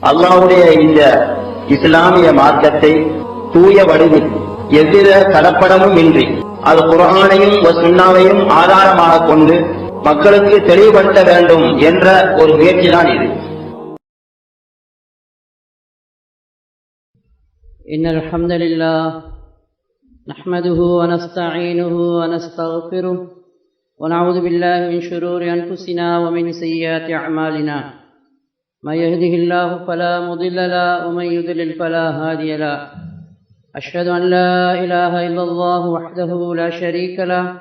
அல்லாஹ்வுடைய இந்த இஸ்லாமிய மார்க்கத்தை தூய வடிவில் எவ்வித கலப்படமும் இன்றி அது குர்ஆனையும் சுன்னாவையும் ஆதாரமாக கொண்டு மக்களுக்கு தெளிவுபடுத்த வேண்டும் என்ற ஒரு முயற்சிதான் இது. இன்னல் ஹம்தலில்லாஹ் நஹ்மதுஹு வ நஸ்தஈனுஹு வ நஸ்தக்ஃபிருஹு வ நஊது பில்லாஹி மின் ஷுரூரி அன்ஃபுஸினா வ மின் ஸய்யிஆத்தி அஅமாலினா மை யஹ்திஹில்லாஹு ஃபலா முதில்ல லஹு வ மை யுத்லில் ஃபலா ஹாதிய லஹு அஷ்ஹது அன் லா இலாஹா இல்லல்லாஹு வஹ்தஹு லா ஷரீக லஹு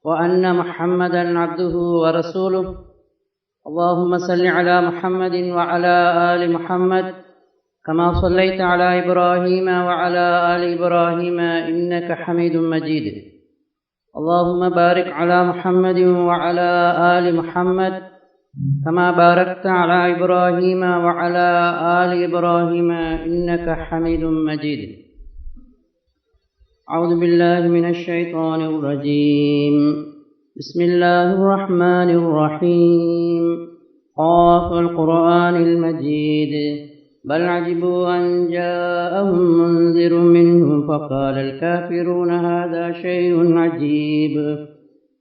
வ அன்ன முஹம்மதன் அப்துஹு வ ரசூலுஹு அல்லாஹும்ம ஸல்லி அலா முஹம்மதின் வ அலா ஆலி முஹம்மத் كما صليت على إبراهيم وعلى آل إبراهيم إنك حميد مجيد اللهم بارك على محمد وعلى آل محمد كما باركت على إبراهيم وعلى آل إبراهيم إنك حميد مجيد أعوذ بالله من الشيطان الرجيم بسم الله الرحمن الرحيم قاف القرآن المجيد بل عجبوا أن جاءهم منذر منهم فقال الكافرون هذا شيء عجيب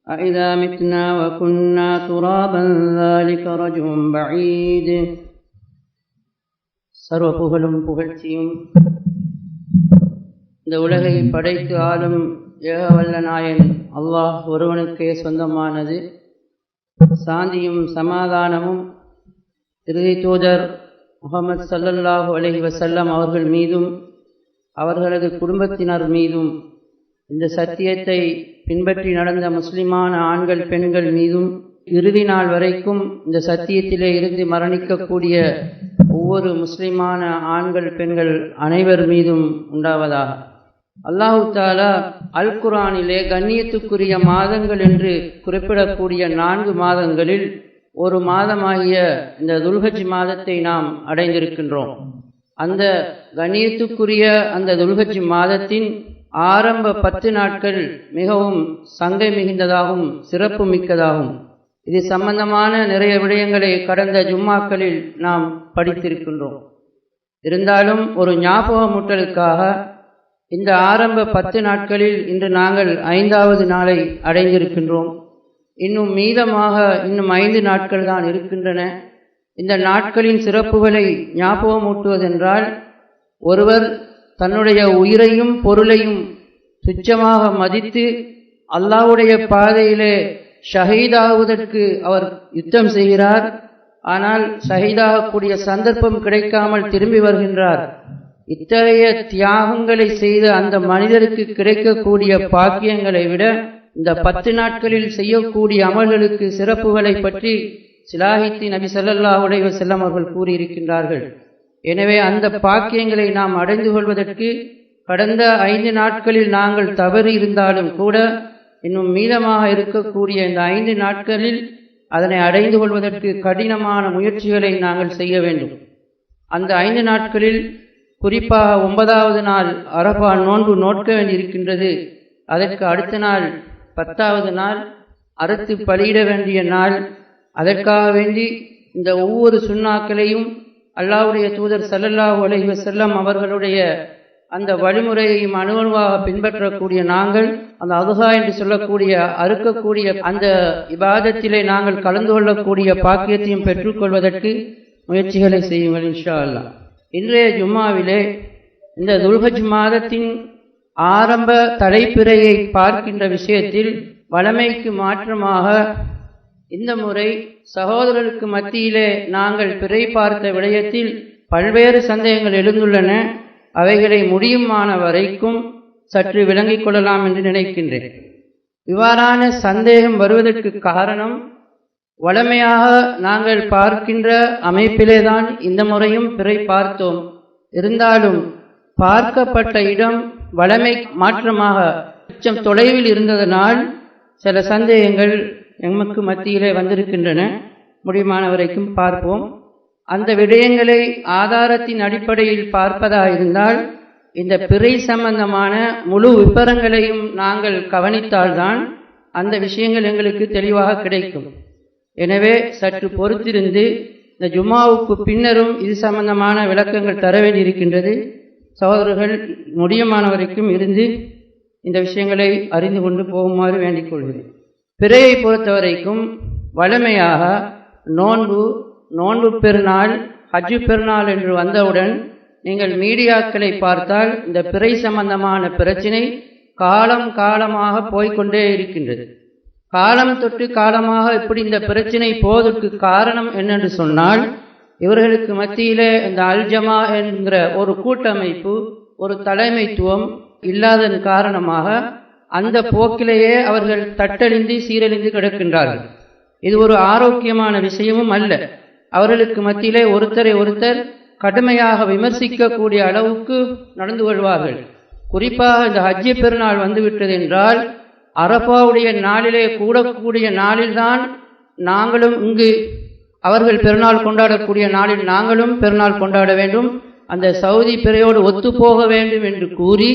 أإذا متنا وكنا ترابا ذلك رجع بعيد சர்வ புகழும் புகழ்ச்சியும் இந்த உலகை படைத்து ஆளும் ஏகவல்ல நாயன் அல்லாஹ் ஒருவனுக்கே சொந்தமானது. சாந்தியும் சமாதானமும் இறுதி தூதர் முஹம்மது ஸல்லல்லாஹு அலைஹி வஸல்லம் அவர்கள் மீதும் அவர்களது குடும்பத்தினர் மீதும் இந்த சத்தியத்தை பின்பற்றி நடந்த முஸ்லிமான ஆண்கள் பெண்கள் மீதும் இறுதி நாள் வரைக்கும் இந்த சத்தியத்திலே இருந்து மரணிக்கக்கூடிய ஒவ்வொரு முஸ்லிமான ஆண்கள் பெண்கள் அனைவர் மீதும் உண்டாவதாக. அல்லாஹு தஆலா அல் குர்ஆனிலே கண்ணியத்துக்குரிய மாதங்கள் என்று குறிப்பிடக்கூடிய 4 மாதங்களில் ஒரு மாதமாகிய இந்த துல்ஹஜ் மாதத்தை நாம் அடைந்திருக்கின்றோம். அந்த கண்ணியத்துக்குரிய அந்த துல்ஹஜ் மாதத்தின் ஆரம்ப 10 நாட்கள் மிகவும் சங்கை மிகுந்ததாகவும் சிறப்பு மிக்கதாகும். இது சம்பந்தமான நிறைய விடயங்களை கடந்த ஜும்மாக்களில் நாம் படித்திருக்கின்றோம். இருந்தாலும் ஒரு ஞாபகமூட்டலுக்காக இந்த ஆரம்ப 10 நாட்களில் இன்று நாங்கள் 5வது நாளை அடைந்திருக்கின்றோம். இன்னும் மீதமாக இன்னும் 5 நாட்கள் தான் இருக்கின்றன. இந்த நாட்களின் சிறப்புகளை ஞாபகமூட்டுவதென்றால், ஒருவர் தன்னுடைய உயிரையும் பொருளையும் துச்சமாக மதித்து அல்லாஹ்வுடைய பாதையிலே ஷஹீதாகுவதற்கு அவர் யுத்தம் செய்கிறார். ஆனால் ஷஹீதாகக்கூடிய சந்தர்ப்பம் கிடைக்காமல் திரும்பி வருகின்றார். இத்தகைய தியாகங்களை செய்த அந்த மனிதருக்கு கிடைக்கக்கூடிய பாக்கியங்களை விட இந்த 10 நாட்களில் செய்யக்கூடிய அமல்களுக்கு சிறப்புகளை பற்றி சிலாஹித்தி நபி ஸல்லல்லாஹு அலைஹி வஸல்லம் அவர்கள் கூறியிருக்கின்றார்கள். எனவே அந்த பாக்கியங்களை நாம் அடைந்து கொள்வதற்கு கடந்த 5 நாட்களில் நாங்கள் தவறி இருந்தாலும் கூட இன்னும் மீதமாக இருக்கக்கூடிய இந்த 5 நாட்களில் அதனை அடைந்து கொள்வதற்கு கடினமான முயற்சிகளை நாங்கள் செய்ய வேண்டும். அந்த 5 நாட்களில் குறிப்பாக 9வது நாள் அரஃபா நோன்பு நோட்க வேண்டியிருக்கின்றது. அதற்கு அடுத்த நாள் 10வது நாள் அறுத்து பலியிட வேண்டிய நாள். அதற்காக வேண்டி இந்த ஒவ்வொரு சுன்னாக்களையும் அல்லாஹ்வுடைய தூதர் ஸல்லல்லாஹு அலைஹி வஸல்லம் அவர்களுடைய அந்த வழிமுறையையும் அணுவணுவாக பின்பற்றக்கூடிய நாங்கள் அந்த அதுஹா என்று சொல்லக்கூடிய அறுக்கக்கூடிய அந்த இபாதத்திலே நாங்கள் கலந்து கொள்ளக்கூடிய பாக்கியத்தையும் பெற்றுக்கொள்வதற்கு முயற்சிகளை செய்யுங்கள் இன்ஷா அல்லாஹ். இன்றைய ஜும்மாவிலே இந்த துல்ஹஜ் மாதத்தின் ஆரம்ப தலைப்பிறையை பார்க்கின்ற விஷயத்தில் வழமைக்கு மாற்றமாக இந்த முறை சகோதரருக்கு மத்தியிலே நாங்கள் பிறை பார்த்த விடயத்தில் பல்வேறு சந்தேகங்கள் எழுந்துள்ளன. அவைகளை முடியுமான வரைக்கும் சற்று விளங்கிக் கொள்ளலாம் என்று நினைக்கின்றேன். இவ்வாறான சந்தேகம் வருவதற்கு காரணம், வழமையாக நாங்கள் பார்க்கின்ற அமைப்பிலேதான் இந்த முறையும் பிறை பார்த்தோம். இருந்தாலும் பார்க்கப்பட்ட இடம் வழமை மாற்றமாக கொஞ்சம் தொலைவில் இருந்ததனால் சில சந்தேகங்கள் எமக்கு மத்தியிலே வந்திருக்கின்றன. முடியுமான வரைக்கும் பார்ப்போம். அந்த விடயங்களை ஆதாரத்தின் அடிப்படையில் பார்ப்பதாயிருந்தால் இந்த பிறை சம்பந்தமான முழு விபரங்களையும் நாங்கள் கவனித்தால்தான் அந்த விஷயங்கள் எங்களுக்கு தெளிவாக கிடைக்கும். எனவே சற்று பொறுத்திருந்து இந்த ஜும்மாவுக்கு பின்னரும் இது சம்பந்தமான விளக்கங்கள் தர வேண்டியிருக்கின்றது. சகோதரர்கள் முடியுமான வரைக்கும் இருந்து இந்த விஷயங்களை அறிந்து கொண்டு போகுமாறு வேண்டிக் கொள்கிறேன். பிறையை பொறுத்தவரைக்கும் வழமையாக நோன்பு பெருநாள், ஹஜ்ஜு பெருநாள் என்று வந்தவுடன் நீங்கள் மீடியாக்களை பார்த்தால் இந்த பிறை சம்பந்தமான பிரச்சினை காலமாக போய்கொண்டே இருக்கின்றது. காலம் தொட்டு காலமாக இப்படி இந்த பிரச்சினை போவதற்கு காரணம் என்னென்று சொன்னால், இவர்களுக்கு மத்தியிலே இந்த அல்ஜமா என்கிற ஒரு கூட்டமைப்பு, ஒரு தலைமைத்துவம் இல்லாததன் காரணமாக அந்த போக்கிலேயே அவர்கள் தட்டழிந்து சீரழிந்து கிடக்கின்றார்கள். இது ஒரு ஆரோக்கியமான விஷயமும் அல்ல. அவர்களுக்கு மத்தியிலே ஒருத்தரை ஒருத்தர் கடுமையாக விமர்சிக்கக்கூடிய அளவுக்கு நடந்து கொள்வார்கள். குறிப்பாக இந்த ஹஜ்ஜி பெருநாள் வந்துவிட்டது என்றால், அரபாவுடைய நாளிலே கூடக்கூடிய நாளில்தான் நாங்களும் இங்கு அவர்கள் பெருநாள் கொண்டாடக்கூடிய நாளில் நாங்களும் பெருநாள் கொண்டாட வேண்டும், அந்த சவுதி பிறையோடு ஒத்துப்போக வேண்டும் என்று கூறி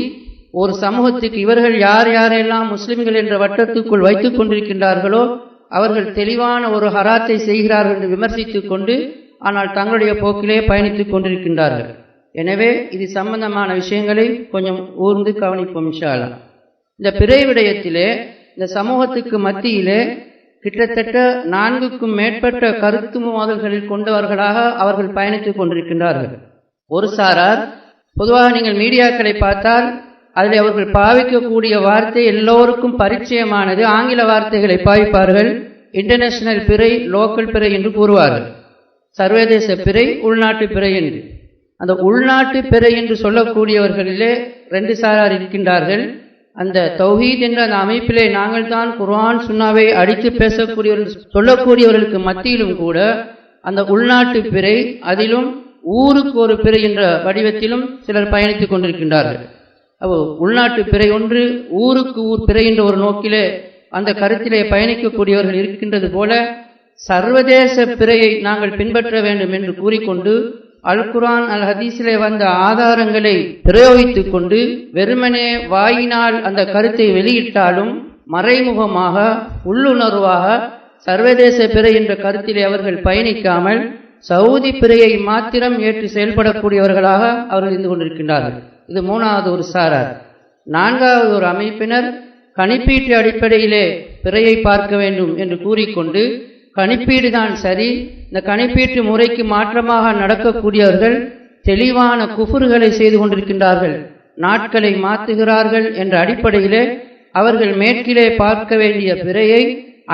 ஒரு சமூகத்துக்கு இவர்கள் யாரெல்லாம் முஸ்லிம்கள் என்ற வட்டத்துக்குள் வைத்துக் கொண்டிருக்கின்றார்களோ அவர்கள் தெளிவான ஒரு ஹராத்தை செய்கிறார்கள் என்று விமர்சித்துக் கொண்டு ஆனால் தங்களுடைய போக்கிலே பயணித்துக் கொண்டிருக்கின்றார்கள். எனவே இது சம்பந்தமான விஷயங்களை கொஞ்சம் ஊர்ந்து கவனிப்போம் இன்ஷா அல்லாஹ். இந்த பிறை விடயத்திலே இந்த சமூகத்துக்கு மத்தியிலே கிட்டத்தட்ட 4க்கும் மேற்பட்ட கருத்து மோதல்களில் கொண்டவர்களாக அவர்கள் பயணித்துக் கொண்டிருக்கின்றார்கள். ஒரு சாரார், பொதுவாக நீங்கள் மீடியாக்களை பார்த்தால் அதில் அவர்கள் பாவிக்கக்கூடிய வார்த்தை எல்லோருக்கும் பரிச்சயமானது. ஆங்கில வார்த்தைகளை பாவிப்பார்கள். இன்டர்நேஷனல் பிறை, லோக்கல் பிறை என்று கூறுவார்கள். சர்வதேச பிறை, உள்நாட்டு பிறை என்று. அந்த உள்நாட்டு பிறை என்று சொல்லக்கூடியவர்களிலே 2 சாரார் இருக்கின்றார்கள். அந்த தௌஹீத் என்ற அந்த அமைப்பிலே நாங்கள் தான் குர்ஆன் சுன்னாவை அடித்து பேசக்கூடியவர்கள் சொல்லக்கூடியவர்களுக்கு மத்தியிலும் கூட அந்த உள்நாட்டு பிறை, அதிலும் ஊருக்கு ஒரு பிறை என்ற வடிவத்திலும் சிலர் பயணித்துக் கொண்டிருக்கின்றார்கள். உள்நாட்டு பிறை ஒன்று, ஊருக்கு ஊர் பிறை என்ற ஒரு நோக்கிலே அந்த கருத்திலே பயணிக்கக்கூடியவர்கள் இருக்கின்றது போல சர்வதேச பிறையை நாங்கள் பின்பற்ற வேண்டும் என்று கூறிக்கொண்டு அல் குர்ஆன் அல் ஹதீஸிலே வந்த ஆதாரங்களை பிரயோகித்துக் கொண்டு வெறுமனே வாயினால் அந்த கருத்தை வெளியிட்டாலும் மறைமுகமாக உள்ளுணர்வாக சர்வதேச பிறை என்ற கருத்திலே அவர்கள் பயணிக்காமல் சவுதி பிறையை மாத்திரம் ஏற்று செயல்படக்கூடியவர்களாக அவர்கள் இருந்து கொண்டிருக்கின்றார்கள். இது 3வது ஒரு சாரார். 4வது ஒரு அமைப்பினர் கணிப்பீட்டு அடிப்படையிலே பிறையை பார்க்க வேண்டும் என்று கூறிக்கொண்டு கணிப்பீடு தான் சரி, இந்த கணிப்பீட்டு முறைக்கு மாற்றமாக நடக்கக்கூடியவர்கள் தெளிவான குஃபுர்களை செய்து கொண்டிருக்கின்றார்கள், நாட்களை மாற்றுகிறார்கள் என்ற அடிப்படையிலே அவர்கள் மேற்கிலே பார்க்க வேண்டிய பிறையை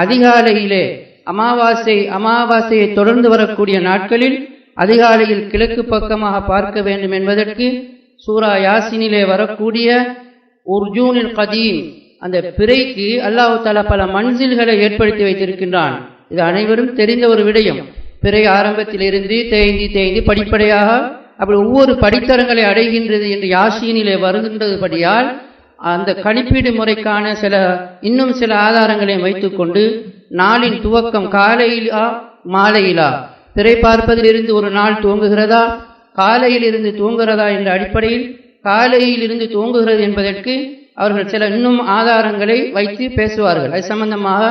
அதிகாலையிலே அமாவாசையை தொடர்ந்து வரக்கூடிய நாட்களில் அதிகாலையில் கிழக்கு பக்கமாக பார்க்க வேண்டும் என்பதற்கு சூரா யாசினிலே வரக்கூடிய உர்ஜூனில் கதீம் அந்த பிறைக்கு அல்லாஹ் தஆலா பல மன்சில்களை ஏற்படுத்தி வைத்திருக்கின்றான். இது அனைவரும் தெரிந்த ஒரு விடயம். பிறை ஆரம்பத்திலிருந்து தேய்ந்து படிப்படியாக அப்படி ஒவ்வொரு படித்தரங்களை அடைகின்றது என்று யாசீனிலே வருகின்றதுபடியால் அந்த கணிப்பீடு முறைக்கான இன்னும் சில ஆதாரங்களை வைத்துக்கொண்டு நாளின் துவக்கம் காலையிலா மாலையிலா, பிறை பார்ப்பதிலிருந்து ஒரு நாள் துவங்குகிறதா, காலையில் இருந்து துவங்குகிறதா என்ற அடிப்படையில் காலையில் இருந்து துவங்குகிறது என்பதற்கு அவர்கள் இன்னும் ஆதாரங்களை வைத்து பேசுவார்கள். அது சம்பந்தமாக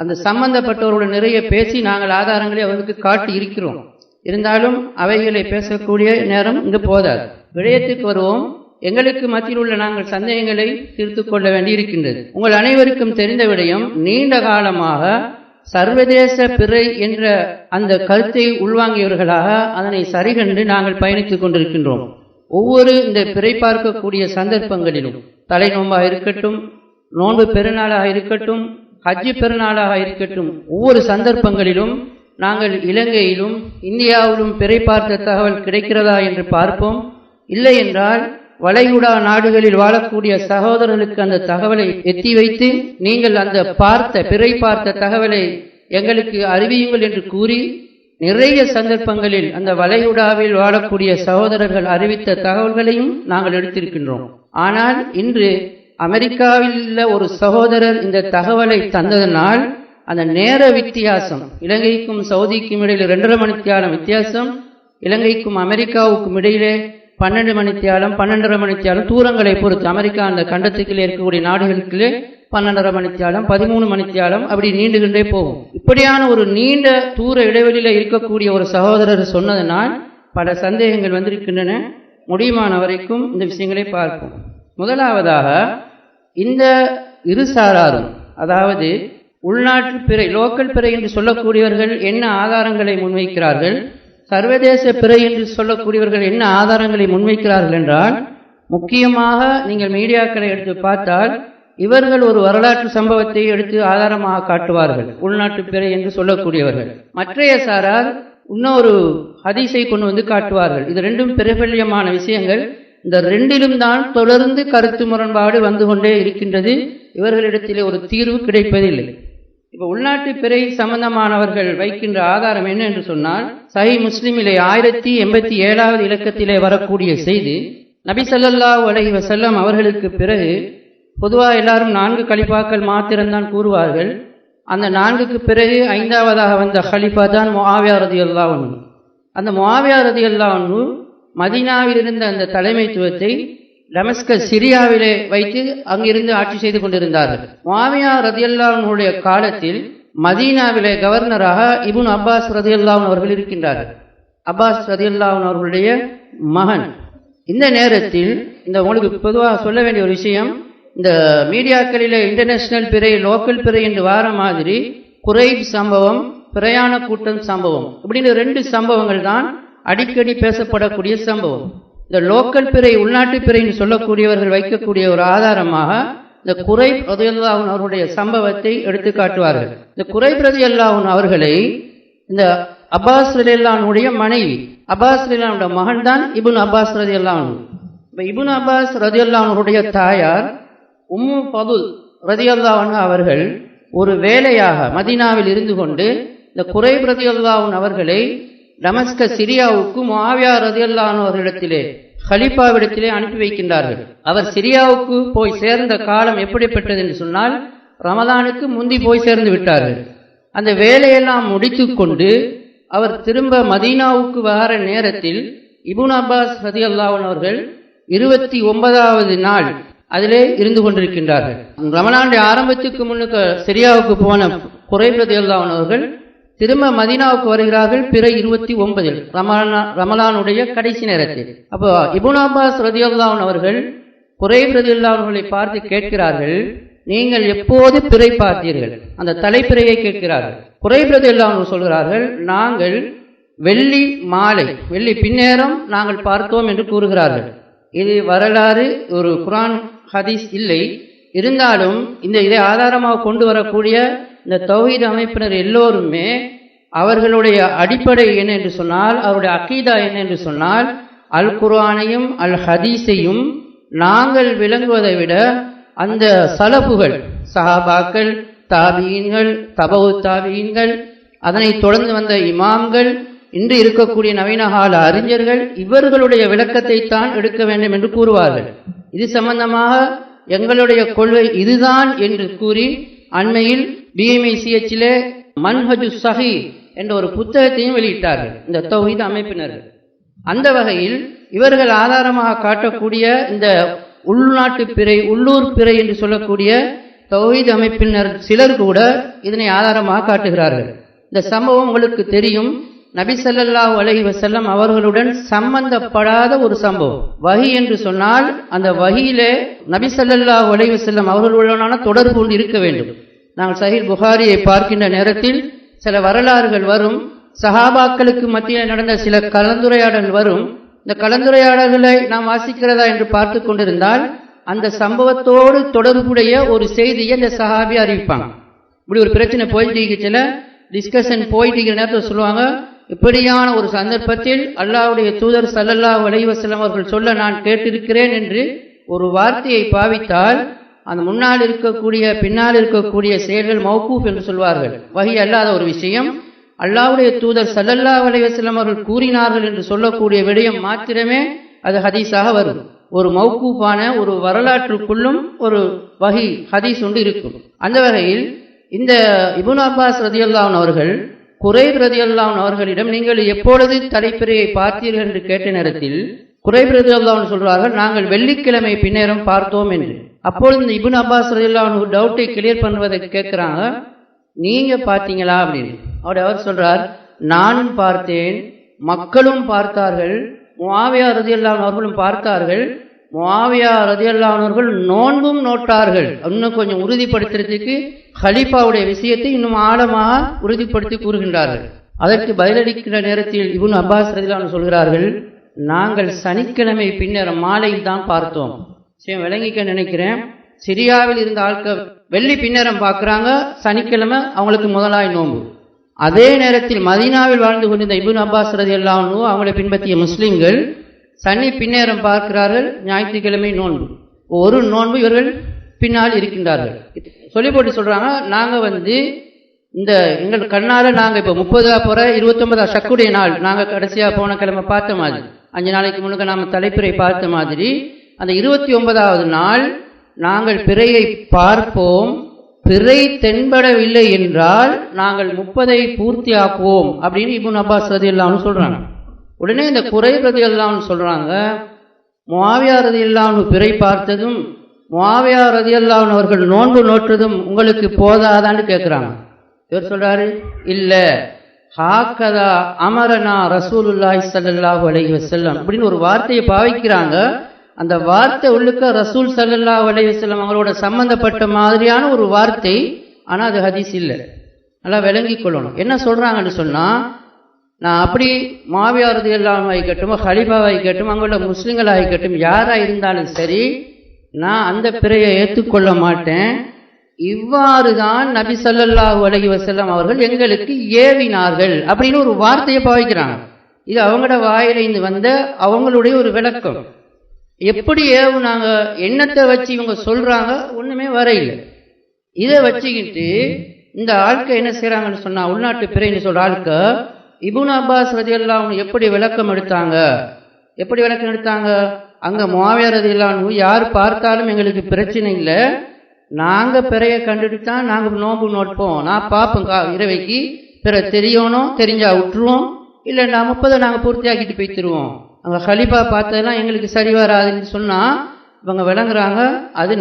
அந்த சம்பந்தப்பட்டவர்களுடன் நிறைய பேசி நாங்கள் ஆதாரங்களை அவர்களுக்கு காட்டி இருக்கிறோம். இருந்தாலும் அவைகளை பேசக்கூடிய நேரம் இங்கு போதாது. விடயத்துக்கு வருவோம். எங்களுக்கு மத்தியில் உள்ள நாங்கள் சந்தேகங்களை தீர்த்து கொள்ள வேண்டியிருக்கின்றது. உங்கள் அனைவருக்கும் தெரிந்த விடயம், நீண்ட காலமாக சர்வதேச பிறை என்ற அந்த கருத்தை உள்வாங்கியவர்களாக அதனை சரிகண்டு நாங்கள் பயணித்துக் கொண்டிருக்கின்றோம். ஒவ்வொரு இந்த பிறை பார்க்கக்கூடிய சந்தர்ப்பங்களிலும், தலை நோன்பாக இருக்கட்டும், நோன்பு பெருநாளாக இருக்கட்டும், ஹஜ்ஜி பெருநாளாக இருக்கட்டும், ஒவ்வொரு சந்தர்ப்பங்களிலும் நாங்கள் இலங்கையிலும் இந்தியாவிலும் பிறை பார்த்த தகவல் கிடைக்கிறதா என்று பார்ப்போம். இல்லை என்றால் வளைகுடா நாடுகளில் வாழக்கூடிய சகோதரர்களுக்கு அந்த தகவலை எத்தி வைத்து நீங்கள் அந்த பிறை பார்த்த தகவலை எங்களுக்கு அறிவியுங்கள் என்று கூறி நிறைய சந்தர்ப்பங்களில் அந்த வளைகுடாவில் வாழக்கூடிய சகோதரர்கள் அறிவித்த தகவல்களையும் நாங்கள் எடுத்திருக்கின்றோம். ஆனால் இன்று அமெரிக்காவில் உள்ள ஒரு சகோதரர் இந்த தகவலை தந்ததனால் அந்த நேர வித்தியாசம், இலங்கைக்கும் சவுதிக்கும் இடையில் 2.5 மணித்தியாலம் வித்தியாசம், இலங்கைக்கும் அமெரிக்காவுக்கும் இடையிலே 12 மணித்தியாலம் 12.5 மணித்தியாலம் தூரங்களை பொறுத்து, அமெரிக்கா அந்த கண்டத்துக்குள்ளே இருக்கக்கூடிய நாடுகளுக்குள்ளே 12.5 மணித்தியாலம், 13 மணித்தியாலம் அப்படி நீண்டுகின்றே போகும். இப்படியான ஒரு நீண்ட தூர இடைவெளியில் இருக்கக்கூடிய ஒரு சகோதரர் சொன்னதனால் பல சந்தேகங்கள் வந்திருக்கின்றன. முடியுமான வரைக்கும் இந்த விஷயங்களை பார்ப்போம். முதலாவதாக, இந்த இருசாராரும், அதாவது உள்நாட்டு பிறை, லோக்கல் பிறை என்று சொல்லக்கூடியவர்கள் என்ன ஆதாரங்களை முன்வைக்கிறார்கள், சர்வதேச பிறை என்று சொல்லக்கூடியவர்கள் என்ன ஆதாரங்களை முன்வைக்கிறார்கள் என்றால், முக்கியமாக நீங்கள் மீடியாக்களை எடுத்து பார்த்தால் இவர்கள் ஒரு வரலாற்று சம்பவத்தை எடுத்து ஆதாரமாக காட்டுவார்கள், உள்நாட்டு பிறை என்று சொல்லக்கூடியவர்கள். மற்றைய சாரார் இன்னொரு ஹதீஸை கொண்டு வந்து காட்டுவார்கள். இது ரெண்டும் பிரபல்யமான விஷயங்கள். இந்த ரெண்டிலும் தான் தொடர்ந்து கருத்து முரண்பாடு வந்து கொண்டே இருக்கின்றது. இவர்களிடத்திலே ஒரு தீர்வு கிடைப்பதில்லை. இப்போ உள்நாட்டு பிறை சம்பந்தமானவர்கள் வைக்கின்ற ஆதாரம் என்ன என்று சொன்னால், சஹீஹ் முஸ்லிமிலே 1087வது இலக்கத்திலே வரக்கூடிய செய்தி, நபி ஸல்லல்லாஹு அலைஹி வஸல்லம் அவர்களுக்கு பிறகு பொதுவாக எல்லாரும் 4 கலிஃபாக்கள் மாத்திரம்தான் கூறுவார்கள். அந்த 4க்கு பிறகு 5ஆவதாக வந்த கலிஃபா தான் முஆவியா ரலியல்லாஹு அன்ஹு. அந்த முஆவியா ரலியல்லாஹு அன்ஹு மதீனாவில் இருந்த அந்த தலைமைத்துவத்தை டமஸ்கஸ் சிரியாவிலே வைத்து அங்கிருந்து ஆட்சி செய்து கொண்டிருந்தார்கள். முஆவியா ரலியல்லாஹு அன்ஹுடைய காலத்தில் மதீனாவிலே கவர்னராக இப்னு அப்பாஸ் ரலியல்லாஹு அன்ஹு அவர்கள் இருக்கின்றார்கள். அப்பாஸ் ரலியல்லாஹு அன்ஹு அவர்களுடைய மகன். இந்த நேரத்தில் இந்த உங்களுக்கு பொதுவாக சொல்ல வேண்டிய ஒரு விஷயம், இந்த மீடியாக்களில் இன்டர்நேஷனல் பிறை, லோக்கல் பிறை என்று வார மாதிரி குறைப் சம்பவம், பிரயாண கூட்டம் சம்பவம், இப்படின்னு 2 சம்பவங்கள் தான் அடிக்கடி பேசப்படக்கூடிய சம்பவம். இந்த லோக்கல் பிறை, உள்நாட்டு பிறைன்னு சொல்லக்கூடியவர்கள் வைக்கக்கூடிய ஒரு ஆதாரமாக இந்த குறைப் ரலியல்லாஹு அன்ஹு அவருடைய சம்பவத்தை எடுத்து காட்டுவார்கள். இந்த குறைப் ரலியல்லாஹு அன்ஹு அவர்களை இந்த அப்பாஸ் ரலியல்லாஹு அன்ஹுடைய மனைவி, அப்பாஸ் ரலியல்லாஹு அன்ஹுடைய மகன் தான் இப்னு அப்பாஸ் ரலியல்லாஹு அன்ஹு. இப்போ இப்னு அப்பாஸ் ரலியல்லாஹு அன்ஹுடைய தாயார் உம்மு ஃபதுல் ரலியல்லாஹு அன்ஹா அவர்கள் ஒரு வேலையாக மதீனாவில் இருந்து கொண்டு இந்த குறைப் ரலியல்லாஹு அன்ஹு அவர்களை டமஸ்கஸ் சிரியாவுக்கு முஆவியா ரலியல்லாஹு அன்ஹு அவர்களிடத்திலே, கலீஃபாவிடத்திலே அனுப்பி வைக்கின்றார்கள். அவர் சிரியாவுக்கு போய் சேர்ந்த காலம் எப்படிப்பட்டது என்று சொன்னால், ரமலானுக்கு முந்தி போய் சேர்ந்து விட்டார்கள். அந்த வேலையெல்லாம் முடித்து கொண்டு அவர் திரும்ப மதீனாவுக்கு வர நேரத்தில் இப்னு அப்பாஸ் ரலியல்லாஹு அன்ஹு அவர்கள் 29வது நாள் அதிலே இருந்து கொண்டிருக்கின்றார்கள். ரமலானுடைய ஆரம்பத்துக்கு முன்னுக்கு சிரியாவுக்கு போன குறைப் ரலியல்லாஹு அன்ஹு அவர்கள் திரும்ப மதீனாவுக்கு வருகிறார்கள் பிறை 29 ரமலானுடைய கடைசி நேரத்தில். அப்போ இப்னு அப்பாஸ் ரலியல்லாஹு அன்ஹு அவர்கள் குறைப் ரலியல்லாஹு அன்ஹு அவர்களை பார்த்து கேட்கிறார்கள், நீங்கள் எப்போது பிறை பார்த்தீர்கள்? அந்த தலைப்பிறையை கேட்கிறார்கள். குறைப் ரலியல்லாஹு அன்ஹு சொல்கிறார்கள், நாங்கள் வெள்ளி மாலை, வெள்ளி பின்னேரம் நாங்கள் பார்த்தோம் என்று கூறுகிறார்கள். இது வரலாறு, ஒரு குர்ஆன் ஹதீஸ் இல்லை. இருந்தாலும் இதை ஆதாரமாக கொண்டு வரக்கூடிய இந்த தௌஹீத் அமைப்பினர் எல்லோருமே அவர்களுடைய அடிப்படை என்ன என்று சொன்னால், அவருடைய அகீதா என்ன என்று சொன்னால், அல் குர்ஆனையும் அல் ஹதீஸையும் நாங்கள் விளங்குவதை விட அந்த சலஃபுகள், சஹாபாக்கள், தாபீன்கள், தபவு தாபீன்கள், அதனை தொடர்ந்து வந்த இமாம்கள், இன்று இருக்கக்கூடிய நவீனகால அறிஞர்கள், இவர்களுடைய விளக்கத்தை தான் எடுக்க வேண்டும் என்று கூறுவார்கள். இது சம்பந்தமாக எங்களுடைய கொள்கை இதுதான் என்று கூறி அண்மையில் BMICHலே மன்ஹஜு ஸஹீ என்ற ஒரு புத்தகத்தையும் வெளியிட்டார்கள் இந்த தௌஹீத் அமைப்பினர்கள். அந்த வகையில் இவர்கள் ஆதாரமாக காட்டக்கூடிய இந்த உள்நாட்டு பிறை, உள்ளூர் பிறை என்று சொல்லக்கூடிய தௌஹீத் அமைப்பினர் சிலர் கூட இதனை ஆதாரமாக காட்டுகிறார்கள். இந்த சம்பவம் உங்களுக்கு தெரியும், நபி ஸல்லல்லாஹு அலைஹி வஸல்லம் அவர்களுடன் சம்பந்தப்படாத ஒரு சம்பவம். வஹி என்று சொன்னால் அந்த வஹியிலே நபி ஸல்லல்லாஹு அலைஹி வஸல்லம் அவர்களுடனான தொடர்பு இருக்க வேண்டும். நாங்கள் சஹீஹ் புகாரியை பார்க்கின்ற நேரத்தில் சில வரலாறுகள் வரும், சஹாபாக்களுக்கு மத்தியில் நடந்த சில கலந்துரையாடல் வரும். இந்த கலந்துரையாடல்களை நாம் வாசிக்கிறதா என்று பார்த்து கொண்டிருந்தால் அந்த சம்பவத்தோடு தொடர்புடைய ஒரு செய்தியை அந்த சஹாபி அறிவிப்பாங்க. இப்படி ஒரு பிரச்சனை போயிட்டு சில டிஸ்கஷன் போயிட்டு இருக்கிற நேரத்தில் சொல்லுவாங்க, இப்படியான ஒரு சந்தர்ப்பத்தில் அல்லாஹ்வுடைய தூதர் ஸல்லல்லாஹு அலைஹி வஸல்லம் அவர்கள் சொல்ல நான் கேட்டிருக்கிறேன் என்று ஒரு வார்த்தையை பாவித்தால் அந்த முன்னால் இருக்கக்கூடிய பின்னால் இருக்கக்கூடிய செயல்கள் மௌகூஃப் என்று சொல்வார்கள். வஹி அல்லாத ஒரு விஷயம் அல்லாஹ்வுடைய தூதர் ஸல்லல்லாஹு அலைஹி வஸல்லம் அவர்கள் கூறினார்கள் என்று சொல்லக்கூடிய விடயம் மாத்திரமே அது ஹதீஸாக வரும். ஒரு மௌகூஃபான ஒரு வரலாற்றுக்குள்ளும் ஒரு வஹி ஹதீஸ் ஒன்று இருக்கும். அந்த வகையில் இந்த இப்னு அப்பாஸ் ரலியல்லாஹு அன்ஹு அவர்கள் குறைப் ரலியல்லாஹு அன்ஹு அவர்களிடம் நீங்கள் எப்பொழுது தலைப்பிறையை பார்த்தீர்கள் என்று கேட்ட நேரத்தில் குறைப் ரலியல்லாஹு அன்ஹு சொல்றார்கள், நாங்கள் வெள்ளிக்கிழமை பின்னேரம் பார்த்தோம் என்று. அப்பொழுது இந்த இப்னு அப்பாஸ் ரலியல்லாஹு அன்ஹு டவுட்டை கிளியர் பண்ணுவதை கேட்குறாங்க, நீங்க பார்த்தீங்களா அப்படின்னு. அவர் சொல்றார், நானும் பார்த்தேன், மக்களும் பார்த்தார்கள், முஆவியா ரலியல்லாஹு அன்ஹு அவர்களும் பார்த்தார்கள், முஆவியா ரலியல்லாஹு அன்ஹு அவர்கள் நோன்பும் நோட்டார்கள். இன்னும் கொஞ்சம் உறுதிப்படுத்துறதுக்கு ஹலீஃபாவுடைய விஷயத்தை இன்னும் ஆழமாக உறுதிப்படுத்தி கூறுகின்றார்கள். அதற்கு பதிலளிக்கிற நேரத்தில் இப்னு அப்பாஸ் ரலியல்லாஹு அன்ஹு சொல்கிறார்கள், நாங்கள் சனிக்கிழமை பின்னர் மாலையில் தான் பார்த்தோம். விளங்கிக்க நினைக்கிறேன், சிரியாவில் இருந்த ஆட்கள் வெள்ளி பின்னரம் பார்க்குறாங்க, சனிக்கிழமை அவங்களுக்கு முதலாய் நோன்பு. அதே நேரத்தில் மதீனாவில் வாழ்ந்து கொண்டிருந்த இப்னு அப்பாஸ் ரலியல்லாஹு அன்ஹு அவங்களை பின்பற்றிய முஸ்லிம்கள் சனி பின்னேரம் பார்க்கிறார்கள், ஞாயிற்றுக்கிழமை நோன்பு. ஒரு நோன்பு இவர்கள் பின்னால் இருக்கின்றார்கள். சொல்லி போட்டு சொல்றாங்க, நாங்கள் இந்த எங்கள் கண்ணால் நாங்கள் இப்போ 30 29 ஷக்குடைய நாள் நாங்கள் கடைசியாக போன கிழமை பார்த்த மாதிரி, 5 நாளைக்கு முன்னுக்கு நாம் தலைப்பிறை பார்த்த மாதிரி, அந்த 29வது நாள் நாங்கள் பிறையை பார்ப்போம், பிறை தென்படவில்லை என்றால் நாங்கள் 30 பூர்த்தியாக்குவோம் அப்படின்னு இப்னு அப்பாஸ் ரலியல்லாஹு அன்ஹு சொல்றாங்க. உடனே இந்த குரைப் ரலியல்லாஹு அன்ஹு சொல்றாங்க, முஆவியா ரலியல்லாஹு அன்ஹு பிறை பார்த்ததும் முஆவியா ரலியல்லாஹு அன்ஹு அவர்கள் நோன்பு நோற்றதும் உங்களுக்கு போதாதான்னு கேட்குறாங்க. இவர் சொல்றாரு, இல்ல, ஹாக்கதா அமரனா ரசூலுல்லாஹி ஸல்லல்லாஹு அலைஹி வஸல்லம் அப்படின்னு ஒரு வார்த்தையை பாவிக்கிறாங்க. அந்த வார்த்தை உள்ளுக்க ரசூல் ஸல்லல்லாஹு அலைஹி வஸல்லம் அவங்களோட சம்பந்தப்பட்ட மாதிரியான ஒரு வார்த்தை, ஆனால் அது ஹதீஸ் இல்லை. நல்லா விளங்கிக் கொள்ளணும். என்ன சொல்றாங்கன்னு சொன்னா, நான் அப்படி முஆவியா ரலியல்லாஹு அன்ஹு ஆகிக்கட்டும், ஹலீஃபாவாகிக்கட்டும், அங்குள்ள முஸ்லிம்களாகிக்கட்டும், யாராக இருந்தாலும் சரி, நான் அந்த பிறையை ஏற்றுக்கொள்ள மாட்டேன். இவ்வாறு தான் நபி ஸல்லல்லாஹு அலைஹி வஸல்லம் அவர்கள் எங்களுக்கு ஏவினார்கள் அப்படின்னு ஒரு வார்த்தையை பாவிக்கிறாங்க. இது அவங்களோட வாயிலிருந்து வந்த அவங்களுடைய ஒரு விளக்கம். எப்படி ஏவுனாங்க, எண்ணத்தை வச்சு இவங்க சொல்றாங்க, ஒண்ணுமே வரையில்லை. இதை வச்சுக்கிட்டு இந்த ஆட்க என்ன செய்யறாங்கன்னு சொன்னா, உள்நாட்டு பிறைன்னு சொல்ற ஆட்க இப்னு அப்பாஸ் ரலியல்லாஹு அன்ஹு எப்படி விளக்கம் எடுத்தாங்க, அங்க முஆவியா ரலியல்லாஹு அன்ஹு யார் பார்த்தாலும் எங்களுக்கு பிரச்சனை இல்லை, நாங்க பிறைய கண்டுட்டு தான் நாங்க நோன்பு நோட்போம், நான் பார்ப்போம் இரவைக்கு பிற தெரியணும், தெரிஞ்சா விட்டுருவோம், இல்லைன்னா 30 நாங்க பூர்த்தியாக்கிட்டு போய்த்திருவோம், அங்க ஹலீஃபா பார்த்ததெல்லாம் எங்களுக்கு சரி வராதுன்னு சொன்னா இவங்க விளங்குறாங்க, அது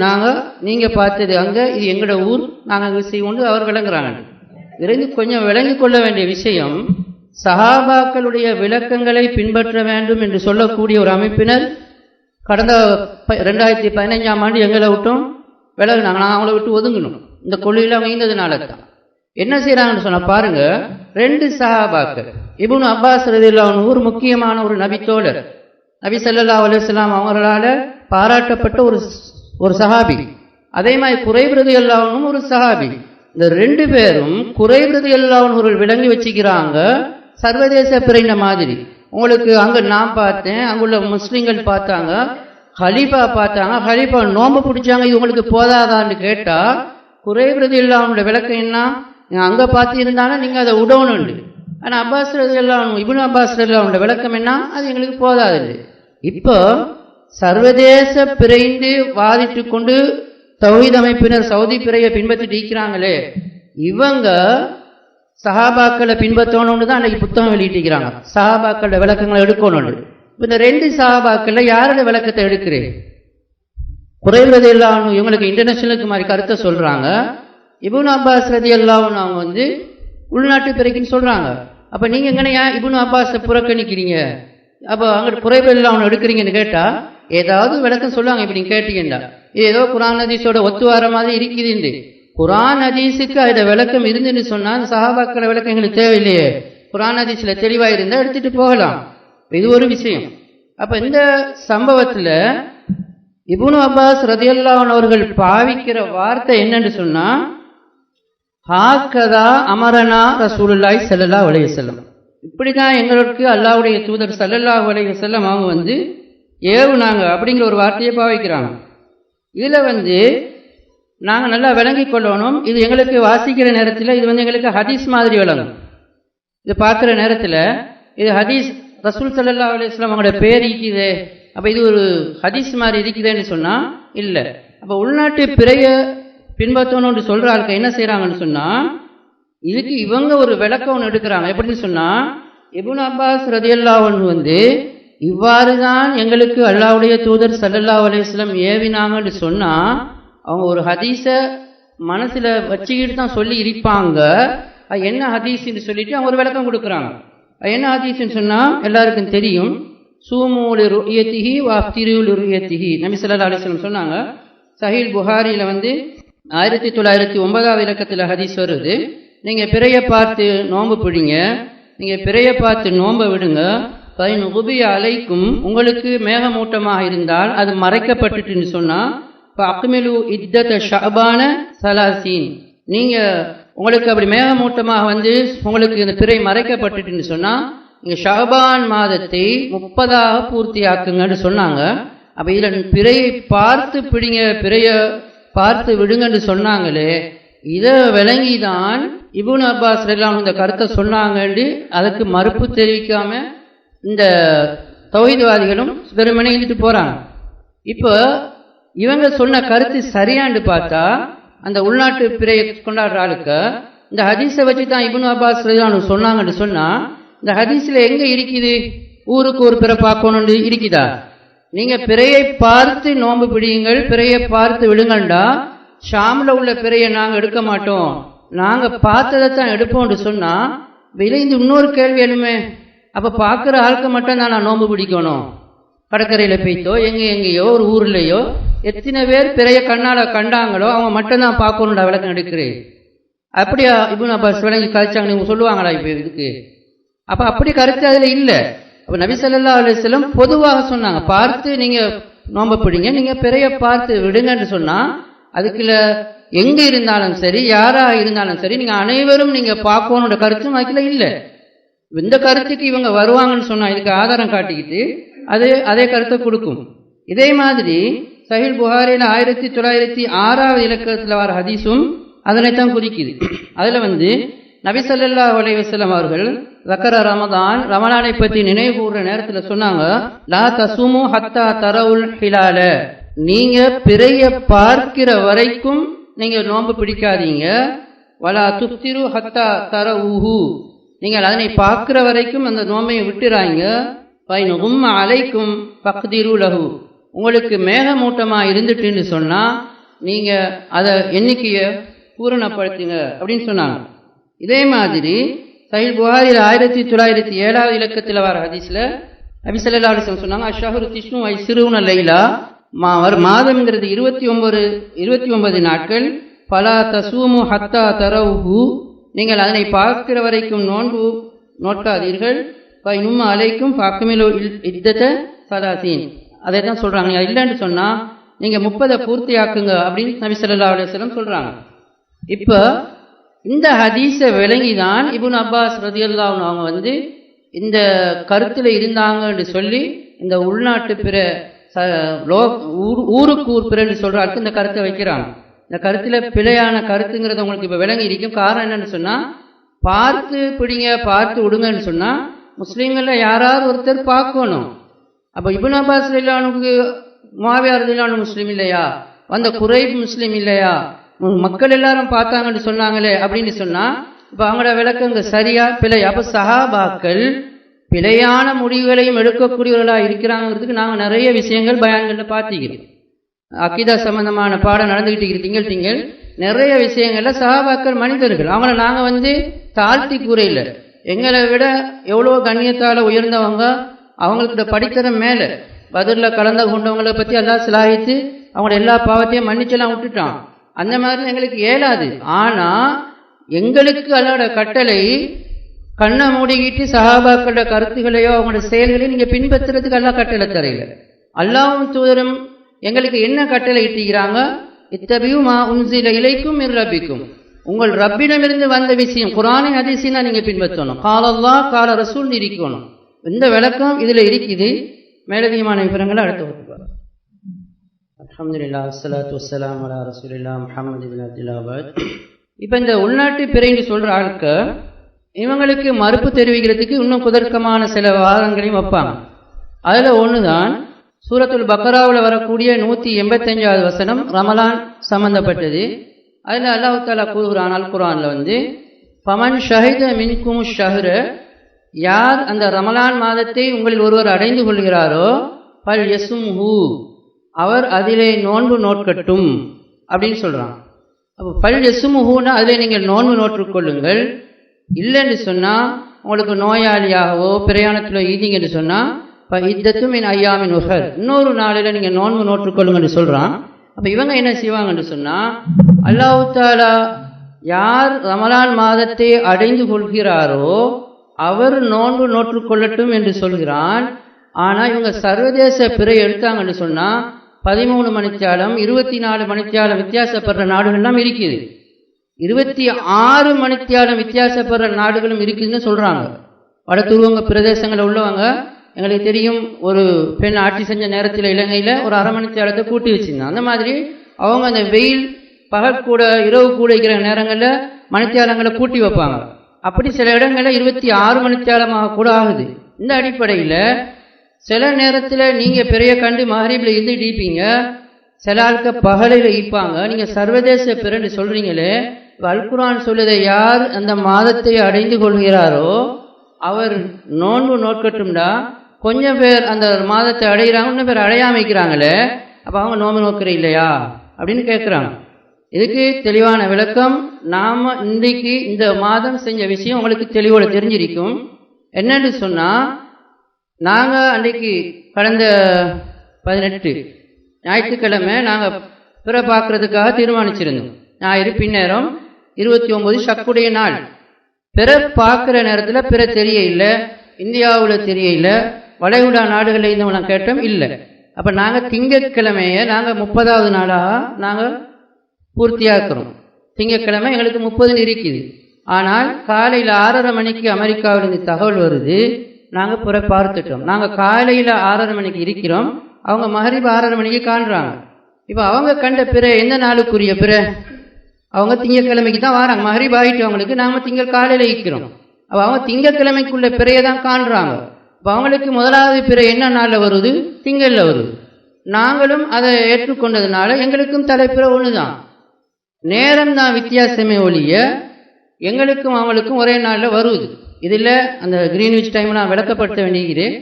நீங்க பார்த்தது அங்க, இது எங்களோட ஊர், நாங்க செய்வோம் அவர் விளங்குறாங்க. இருந்து கொஞ்சம் விளங்கிக் கொள்ள வேண்டிய விஷயம், சஹாபாக்களுடைய விளக்கங்களை பின்பற்ற வேண்டும் என்று சொல்லக்கூடிய ஒரு அமைப்பினர் கடந்த 2015ஆம் ஆண்டு எங்களை விட்டும் விலகுனாங்க. நாங்கள் அவங்கள விட்டு ஒதுங்கணும். இந்த கொள்கையில் அவங்க இருந்ததுனால தான் என்ன செய்யறாங்கன்னு சொன்னா, பாருங்க, 2 சஹாபாக்கள், இப்னு அப்பாஸ் ரலியல்லாஹு அன்ஹு ஒரு முக்கியமான ஒரு நபித்தோழர், நபி ஸல்லல்லாஹு அலைஹி வஸல்லம் அவங்களால பாராட்டப்பட்ட ஒரு சஹாபி. அதே மாதிரி குரைப் ரலியல்லாஹு அன்ஹு ஒரு சஹாபி. இந்த 2 பேரும் குரைப் ரலியல்லாஹு அன்ஹு விளங்கி வச்சுக்கிறாங்க சர்வதேச பிறைன மாதிரி. உங்களுக்கு அங்க நான் பார்த்தேன், அங்குள்ள முஸ்லிம்கள் பார்த்தாங்க, ஹலீஃபா பார்த்தாங்க, ஹலீஃபா நோம்பு பிடிச்சாங்க, இது உங்களுக்கு போதாதான்னு கேட்டா குரைப் ரலியல்லாஹு அன்ஹுவோட விளக்கம் என்ன, அங்க பார்த்து இருந்தாலும் நீங்க அதை உடவுன்னு. ஆனா அப்பாஸ் ரலியல்லாஹு அன்ஹு, இப்னு அப்பாஸ் ரலியல்லாஹு அன்ஹுவோட விளக்கம் என்ன, அது எங்களுக்கு போதாது. இப்போ சர்வதேச பிறைந்து வாதிட்டு கொண்டு தௌஹீத் அமைப்பினர் சவுதி பிறையை பின்பற்றிட்டு இருக்கிறாங்களே, இவங்க சஹாபாக்களை பின்பற்றணும்னு தான் அன்னைக்கு புத்தகம் வெளியிட்டிருக்கிறாங்க, சஹாபாக்களோட விளக்கங்களை எடுக்கணும்னு. இந்த 2 சஹாபாக்கள்ல யாரோட விளக்கத்தை எடுக்கிறேன், குரைப் ரலியல்லாஹு அன்ஹு இவங்களுக்கு இன்டர்நேஷனலுக்கு மாதிரி கருத்தை சொல்றாங்க, இப்னு அப்பாஸ் ரலியல்லாஹு அன்ஹு அவங்க உள்நாட்டு பிறைக்குன்னு சொல்றாங்க. அப்ப நீங்க எங்கனையா இப்னு அப்பாஸை புறக்கணிக்கிறீங்க, அப்ப அங்க குரைப் ரலியல்லாஹு அன்ஹு எடுக்கிறீங்கன்னு கேட்டா ஏதாவது விளக்கம் சொல்லுவாங்க. இப்படி நீங்க கேட்டீங்கன்னா இது ஏதோ குர்ஆன் ஹதீஸோட ஒத்து வர மாதிரி இருக்குது. குர்ஆன் ஹதீஸுக்கு அதை விளக்கம் இருந்துன்னு சொன்னா சஹாபாக்கள விளக்கம் எங்களுக்கு தேவையில்லையே, குர்ஆன் ஹதீஸ்ல தெளிவா இருந்தா எடுத்துட்டு போகலாம். இது ஒரு விஷயம். அப்ப இந்த சம்பவத்துல இப்னு அப்பாஸ் ரலியல்லாஹு அன்ஹு அவர்கள் பாவிக்கிற வார்த்தை என்னன்னு சொன்னா, ஹாக்கதா அமரனா ரசூலுல்லாஹி ஸல்லல்லாஹு அலைஹி வஸல்லம், இப்படிதான் எங்களுக்கு அல்லாஹ்வுடைய தூதர் ஸல்லல்லாஹு அலைஹி வஸல்லம் அவங்க ஏவுனாங்க அப்படிங்கிற ஒரு வார்த்தையை பாவிக்கிறாங்க. இதுல நாங்கள் நல்லா விளங்கிக் கொள்ளணும். இது எங்களுக்கு வாசிக்கிற நேரத்தில் இது எங்களுக்கு ஹதீஸ் மாதிரி விளங்கும். இது பார்க்குற நேரத்தில் இது ஹதீஸ், ரசூல் ஸல்லல்லாஹு அலைஹி வஸல்லம் அவங்களோட பேர் இருக்குது, அப்போ இது ஒரு ஹதீஸ் மாதிரி இருக்குதுன்னு சொன்னால் இல்லை. அப்போ உள்நாட்டு பிறைய பின்பற்றணும்னு சொல்கிற ஆளுக்கு என்ன செய்கிறாங்கன்னு சொன்னால், இதுக்கு இவங்க ஒரு விளக்கம் ஒன்று எடுக்கிறாங்க. எப்படின்னு சொன்னால், இப்னு அப்பாஸ் ரலியல்லாஹு அன்ஹு இவ்வாறு தான் எங்களுக்கு அல்லாஹ்வுடைய தூதர் ஸல்லல்லாஹு அலைஹி வஸல்லம் ஏவினாங்கன்னு சொன்னா அவங்க ஒரு ஹதீஸை மனசுல வச்சுக்கிட்டு தான் சொல்லி இருப்பாங்க. அது என்ன ஹதீஸ்ன்னு சொல்லிட்டு அவங்க ஒரு விளக்கம் கொடுக்குறாங்க. அது என்ன ஹதீஸ்ன்னு சொன்னா எல்லாருக்கும் தெரியும். சூமு லிருயத்திஹி வஃப்திரு லிருயத்திஹி நபி ஸல்லல்லாஹு அலைஹி வஸல்லம் சொன்னாங்க. சஹீஹ் புகாரியில 1909 இலக்கத்தில் ஹதீஸ் வருது. நீங்க பிறைய பார்த்து நோன்பு பிடிங்க, நீங்க பிறைய பார்த்து நோன்பை விடுங்க. பைன் உபி அலைக்கும் உங்களுக்கு மேகமூட்டமாக இருந்தால் அது மறைக்கப்பட்டுட்டுன்னு சொன்னா அக்மிலு இத்தத ஷஅபான ஸலாஸீன் நீங்க உங்களுக்கு அப்படி மேகமூட்டமாக உங்களுக்கு இந்த பிறை மறைக்கப்பட்டுட்டுன்னு சொன்னா நீங்க ஷஅபான் மாதத்தை 30ஆக பூர்த்தியாக்குங்கன்னு சொன்னாங்க. அப்ப இதுல பிறையை பார்த்து பிடிங்க, பிறைய பார்த்து விடுங்கன்னு சொன்னாங்களே, இதை விளங்கிதான் இப்னு அப்பாஸ் ரலியல்லாஹு அன்ஹு இந்த கருத்தை சொன்னாங்கன்னு அதுக்கு மறுப்பு தெரிவிக்காம இந்த தௌஹீத்வாதிகளும் வெறுமனே எழுதிட்டு போறாங்க. இப்போ இவங்க சொன்ன கருத்து சரியான்னு பார்த்தா அந்த உள்நாட்டு பிறையை கொண்டாடுற ஆளுக்கு இந்த ஹதீஸை வச்சு தான் இப்னு அப்பாஸ் ரலியல்லாஹு அன்ஹு சொன்னாங்கன்னு சொன்னா இந்த ஹதீஸ்ல எங்க இருக்குது ஊருக்கு ஒரு பிறை பார்க்கணும்னு இருக்குதா? நீங்க பிறையை பார்த்து நோன்பு பிடியுங்கள், பிறையை பார்த்து விடுங்கண்டா ஷாம்ல உள்ள பிறையை நாங்க எடுக்க மாட்டோம், நாங்க பார்த்ததை தான் எடுப்போம்னு சொன்னா விளைந்து இன்னொரு கேள்வி எழுமே. அப்ப பார்க்குற ஆளுக்கு மட்டும் தான் நான் நோன்பு பிடிக்கணும்? கடற்கரையில போய்த்தோ எங்கேயோ ஒரு ஊர்லயோ எத்தனை பேர் பிறைய கண்ணால கண்டாங்களோ அவங்க மட்டும் தான் பார்க்கணும்டா விளக்கம் எடுக்கிறேன். அப்படியா இப்னு அப்பாஸ் விளங்கி கழிச்சாங்க நீங்க சொல்லுவாங்களா இப்ப இதுக்கு? அப்ப அப்படி கருத்து அதுல இல்ல. அப்ப நபி ஸல்லல்லாஹு அலைஹி வஸல்லம் பொதுவாக சொன்னாங்க பார்த்து நீங்க நோன்பு பிடிங்க, நீங்க பிறைய பார்த்து விடுங்கன்னு சொன்னா அதுக்குள்ள எங்க இருந்தாலும் சரி யாரா இருந்தாலும் சரி நீங்க அனைவரும் நீங்க பார்க்கணுன்ற கருத்தும் அதுக்குள்ள இல்ல. இந்த கருத்துக்கு இவங்க வருவாங்கன்னு சொன்னா இதுக்கு ஆதாரம் காட்டிக்கிட்டு அதே கருத்தை கொடுக்கும். இதே மாதிரி சஹீஹ் புகாரில 1906 இலக்கத்தில் வர ஹதீஸும் அதனைத்தான் குறிக்குது. அதுல நபி ஸல்லல்லாஹு அலைஹி வஸல்லம் அவர்கள் ஸக்கர ரமலானை பற்றி நினைவு கூறுற நேரத்துல சொன்னாங்க, லா தஸூமு ஹத்தா தரவுல் ஹிலால நீங்க பிறைய பார்க்கிற வரைக்கும் நீங்க நோன்பு பிடிக்காதீங்க. வலா துஃப்திரு ஹத்தா தரவுஹு நீங்கள் அதனை பார்க்கிற வரைக்கும் அந்த நோன்பை விட்டுறாங்க. பைன் உம்ம அலைக்கும் ஃபக்திரு லஹு உங்களுக்கு மேகமூட்டமா இருந்துட்டுன்னு சொன்னா நீங்க அதை எண்ணிக்கையை பூரணப்படுத்துங்க அப்படின்னு சொன்னாங்க. இதே மாதிரி சஹீஹ் புகாரில 1907 இலக்கத்தில் வர ஹதீஸ்ல நபி ஸல்லல்லாஹு அலைஹி வஸல்லம் சொன்னாங்க, அஷ்ஹரு திஸ்னு வைஸ்ருன லைலா மாதம்ங்கிறது 29 நாட்கள். ஃபலா தஸூமு ஹத்தா தரவுஹு நீங்கள் அதனை பார்க்கிற வரைக்கும் நோன்பு நோட்காதீர்கள். பைனும் அலைக்கும் ஃபக்மிலு இத்தத ஸலாஸீன் அதை தான் சொல்றாங்க. நீங்க இல்லைன்னு சொன்னா நீங்க 30 பூர்த்தியாக்குங்க அப்படின்னு நபி ஸல்லல்லாஹு அலைஹி வஸல்லம் சொல்றாங்க. இப்ப இந்த ஹதீஸை விளங்கிதான் இப்னு அப்பாஸ் ரலியல்லாஹு அன்ஹு அவங்க இந்த கருத்துல இருந்தாங்கன்னு சொல்லி இந்த உள்நாட்டு பிற ஊருக்கு ஊர் பிறன்னு சொல்றாருக்கு இந்த கருத்தை வைக்கிறாங்க. இந்த கருத்துல பிழையான கருத்துங்கிறது உங்களுக்கு இப்ப விளங்கி இருக்கும். காரணம் என்னன்னு சொன்னா பார்த்து பிடிங்க பார்த்து விடுங்கன்னு சொன்னா முஸ்லீம்கள்ல யாராவது ஒருத்தர் பார்க்கணும். அப்ப இப்னு அப்பாஸ் ரலியல்லாஹு அன்ஹுக்கு முஆவியா ரலியல்லாஹு அன்ஹு முஸ்லீம் இல்லையா, வந்த குறைப் முஸ்லீம் இல்லையா, மக்கள் எல்லாரும் பார்த்தாங்கன்னு சொன்னாங்களே அப்படின்னு சொன்னா இப்ப அவங்களோட விளக்கங்க சரியா பிழை? அப்ப சஹாபாக்கள் பிழையான முடிவுகளையும் எடுக்கக்கூடியவர்களா இருக்கிறாங்கிறதுக்கு நாங்க நிறைய விஷயங்கள் பயான்கள்ல பார்த்திக்கிறோம். அக்கீதா சம்பந்தமான பாடம் நடந்துகிட்டு திங்கள் நிறைய விஷயங்கள்ல சஹாபாக்கள் மனிதர்கள் அவங்கள நாங்க தாழ்த்தி கூறையில எங்களை விட எவ்வளவு கண்ணியத்தால உயர்ந்தவங்க, அவங்களுக்கு படித்தரம் மேல பதில கலந்து கொண்டவங்களை பத்தி அல்லாஹ் சிலாயித்து அவங்களோட எல்லா பாவத்தையும் மன்னிச்செல்லாம் விட்டுட்டான். அந்த மாதிரி எங்களுக்கு இயலாது. ஆனா எங்களுக்கு அல்லாஹ்வோட கட்டளை கண்ணை மூடிக்கிட்டு சஹாபாக்களோட கருத்துக்களையோ அவங்களோட செயல்களையும் நீங்க பின்பற்றுறதுக்கு அல்லாஹ் கட்டளை தரையில. அல்லாஹ்வும் தூதரும் எங்களுக்கு என்ன கட்டளை இட்டிக்கிறாங்க? இத்தபியு மா உன்சில இலைக்கும் மின் ரப்பிக்கும் உங்கள் ரப்பிடமிருந்து வந்த விஷயம் குர்ஆனை ஹதீஸையும் தான் நீங்க பின்பற்றணும். கால அல்லாஹ் கால ரசூல் இருக்கணும். இந்த விளக்கம் இதுல இருக்குது. மேலதிகமான விவரங்களை அடுத்து வகுப்பார். அல்ஹம்துலில்லாஹ் வஸ்ஸலாத்து வஸ்ஸலாமு அலா ரசூலில்லாஹ் முஹம்மது இப்னு அப்துல்லாஹ். இப்ப இந்த உள்நாட்டு பிறைன்னு சொல்ற ஆளுக்கு இவங்களுக்கு மறுப்பு தெரிவிக்கிறதுக்கு இன்னும் குதர்க்கமான சில வாதங்களையும் வைப்பாங்க. அதுல ஒண்ணுதான் சூரத்துல் பக்ராவில் வரக்கூடிய 185வது வசனம் ரமலான் சம்பந்தப்பட்டது. அதுல அல்லாஹ் தஆலா கூறுகிறான் அல் குர்ஆன்ல பமன் ஷஹித மின்கும் ஷஹ்ர யார் அந்த ரமலான் மாதத்தை உங்களில் ஒருவர் அடைந்து கொள்கிறாரோ பல் யசும்ஹு, அவர் அதிலே நோன்பு நோட்கட்டும் அப்படின்னு சொல்றான். அப்போ பல் யசும்ஹுன்னா அதிலே நீங்கள் நோன்பு நோற்றுக்கொள்ளுங்கள். இல்லைன்னு சொன்னா உங்களுக்கு நோயாளியாகவோ பிரயாணத்தில் ஈதிங்கன்னு சொன்னா இத்தத்தும் என் ஐயாமின் உஹர், இன்னொரு நாளில் நீங்க நோன்பு நோற்றுக்கொள்ளுங்கன்னு சொல்றான். அப்ப இவங்க என்ன செய்வாங்கன்னு சொன்னா, அல்லாஹ் தஆலா யார் ரமலான் மாதத்தை அடைந்து கொள்கிறாரோ அவர் நோன்பு நோற்றுக்கொள்ளட்டும் என்று சொல்கிறான். ஆனா இவங்க சர்வதேச பிறை எடுத்தாங்கன்னு சொன்னா 13 மணித்தியாலம் 24 மணித்தியாலம் வித்தியாசப்படுற நாடுகள்லாம் இருக்குது. 26 மணித்தியாலம் வித்தியாசப்படுற நாடுகளும் இருக்குதுன்னு சொல்றாங்க. வட துருவங்க பிரதேசங்களில் உள்ளவங்க, எங்களுக்கு தெரியும், ஒரு பெண் ஆட்சி செஞ்ச நேரத்தில் இலங்கையில் ஒரு அரை மணித்தியாலத்தை கூட்டி வச்சிருந்தாங்க. அந்த மாதிரி அவங்க அந்த வெயில் பகல் கூட இரவு கூட இருக்கிற நேரங்களில் மணித்தியாலங்களை கூட்டி வைப்பாங்க. அப்படி சில இடங்களில் 26 மணித்தியாலமாக கூட ஆகுது. இந்த அடிப்படையில் சில நேரத்தில் நீங்கள் பெரிய கண்டு மகரிபில் இருந்து இடிப்பீங்க, சில ஆளுக்க பகலில் ஈப்பாங்க. நீங்கள் சர்வதேச பிறன்னு சொல்கிறீங்களே, அல்குரான் சொல்லுதை யார் அந்த மாதத்தை அடைந்து கொள்கிறாரோ அவர் நோன்பு நோக்கட்டும்டா. கொஞ்சம் பேர் அந்த மாதத்தை அடைகிறாங்க, இன்னும் பேர் அடையாம இருக்கிறாங்களே, அப்போ அவங்க நோன்பு நோக்கிற இல்லையா அப்படின்னு கேட்குறாங்க. இதுக்கு தெளிவான விளக்கம் நாம இன்றைக்கு இந்த மாதம் செஞ்ச விஷயம் உங்களுக்கு தெளிவோட தெரிஞ்சிருக்கும். என்னன்னு சொன்னா, நாங்கள் அன்றைக்கு கடந்த 18 ஞாயிற்றுக்கிழமை நாங்கள் பிற பார்க்கறதுக்காக தீர்மானிச்சிருந்தோம். ஞாயிறு பின்னேரம் 29 ஷக்குடைய நாள். பிற பார்க்குற நேரத்தில் பிற தெரிய இல்லை, இந்தியாவில் தெரிய இல்லை, வளைகுடா நாடுகளில் இருந்தவங்க கேட்டோம் இல்லை. அப்போ நாங்கள் திங்கட்கிழமையை நாங்கள் 30வது நாளாக நாங்கள் பூர்த்தியாக்குறோம். திங்கட்கிழமை எங்களுக்கு 30 இருக்குது. ஆனால் காலையில் 6:30 மணிக்கு அமெரிக்காவிலிருந்து தகவல் வருது, நாங்கள் பிற பார்த்துட்டோம். நாங்கள் காலையில் 6:30 மணிக்கு இருக்கிறோம், அவங்க மகரிப் 6:30 மணிக்கு காண்றாங்க. இப்போ அவங்க கண்ட பிற எந்த நாளுக்குரிய பிற, அவங்க திங்கட்கிழமைக்கு தான் வராங்க, மகரிப் ஆகிட்டு அவங்களுக்கு, நாங்கள் திங்கள் காலையில் இருக்கிறோம். அப்போ அவங்க திங்கட்கிழமைக்குள்ள பிறையை தான் காண்றாங்க. இப்போ அவங்களுக்கு முதலாவது பிறை என்ன நாளில் வருது? திங்களில் வருது. நாங்களும் அதை ஏற்றுக்கொண்டதுனால எங்களுக்கும் தலைப்பிறை ஒன்று தான், நேரம் தான் வித்தியாசமே ஒழிய எங்களுக்கும் அவங்களுக்கும் ஒரே நாளில் வருது. இதில் அந்த கிரீன்விச் டைம் நான் விளக்கப்படுத்த வேண்டியிருக்கிறேன்.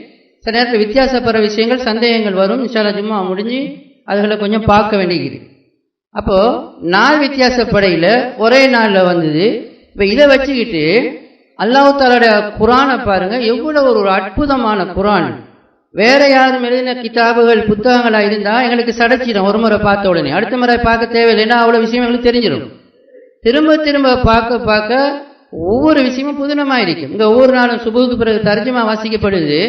சில நேரத்தில் வித்தியாசப்படுற விஷயங்கள் சந்தேகங்கள் வரும். இன்ஷா அல்லாஹ் ஜும்மா முடிஞ்சு அதுகளை கொஞ்சம் பார்க்க வேண்டியிருக்கிறேன். அப்போது நாள் வித்தியாசப்படையில் ஒரே நாளில் வந்தது. இப்போ இதை வச்சுக்கிட்டு அல்லாஹ் தஆலாவுடைய குர்ஆனை பாருங்க, எவ்வளவு ஒரு அற்புதமான குர்ஆன். வேற யாரும் எழுதின கிதாபுகள் புத்தகங்களாக இருந்தால் எங்களுக்கு சடைச்சிடும், ஒரு முறை பார்த்த உடனே அடுத்த முறை பார்க்க தேவையில்லைன்னா அவ்வளோ விஷயம் எங்களுக்கு தெரிஞ்சிடும். திரும்ப திரும்ப பார்க்க பார்க்க ஒவ்வொரு விஷயமும் புதினமாக இருக்கும். இங்கே ஒவ்வொரு நாளும் சுபுக்கு பிறகு தர்ஜுமா வாசிக்கப்படுது.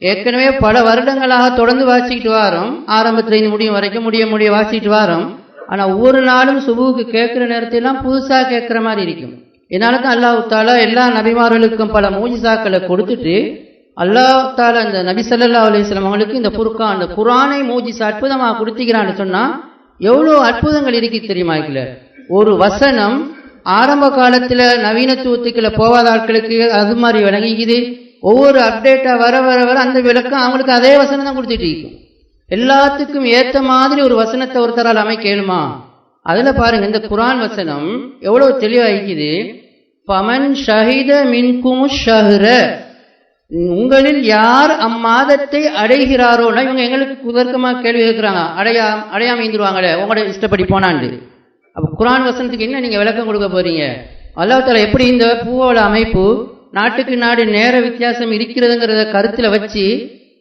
ஏற்கனவே பல வருடங்களாக தொடர்ந்து வாசிக்கிட்டு வரோம், ஆரம்பத்தில் முடியும் வரைக்கும் முடிய வாசிக்கிட்டு வரோம். ஆனால் ஒவ்வொரு நாளும் சுபுக்கு கேட்குற நேரத்திலாம் புதுசாக கேட்குற மாதிரி இருக்கும். இதனால தான் அல்லாஹ் தஆலா எல்லா நபிமார்களுக்கும் பல மூஜிசாக்களை கொடுத்துட்டு அல்லாஹ் தஆலா இந்த நபி ஸல்லல்லாஹு அலைஹி வஸல்லம் அவங்களுக்கு இந்த ஃபுர்கான், அந்த குர்ஆனை மூஜிசா அற்புதமாக கொடுத்துக்கிறான்னு சொன்னால் எவ்வளோ அற்புதங்கள் இருக்கு தெரியுமா? இல்லை ஒரு வசனம் ஆரம்ப காலத்தில் நவீனத்துவத்துக்குள்ள போகாத ஆட்களுக்கு அது மாதிரி விளங்கிக்குது. ஒவ்வொரு அப்டேட்டாக வர வர வர அந்த விளக்கம் அவங்களுக்கு அதே வசனம் தான் கொடுத்துட்டு இருக்கும். எல்லாத்துக்கும் ஏற்ற மாதிரி ஒரு வசனத்தை ஒருத்தரால் அமைக்க இயலுமா? அதில் பாருங்க, இந்த குர்ஆன் வசனம் எவ்வளோ தெளிவாக இருக்குது. ஃபமன் ஷஹித மின்கும் ஷஹ்ர, உங்களில் யார் அம்மாதத்தை அடைகிறாரோன்னா, இவங்க எங்களுக்கு குதர்க்கமாக கேள்வி கேட்குறாங்க, அடையாம இருந்துருவாங்களே உங்களோட இஷ்டப்படி போனாண்டு. அப்போ குர்ஆன் வசனத்துக்கு என்ன நீங்கள் விளக்கம் கொடுக்க போறீங்க? அல்லாஹ் தஆலா எப்படி இந்த பூவோட அமைப்பு நாட்டுக்கு நாடு நேர வித்தியாசம் இருக்கிறதுங்கிறத கருத்தில் வச்சு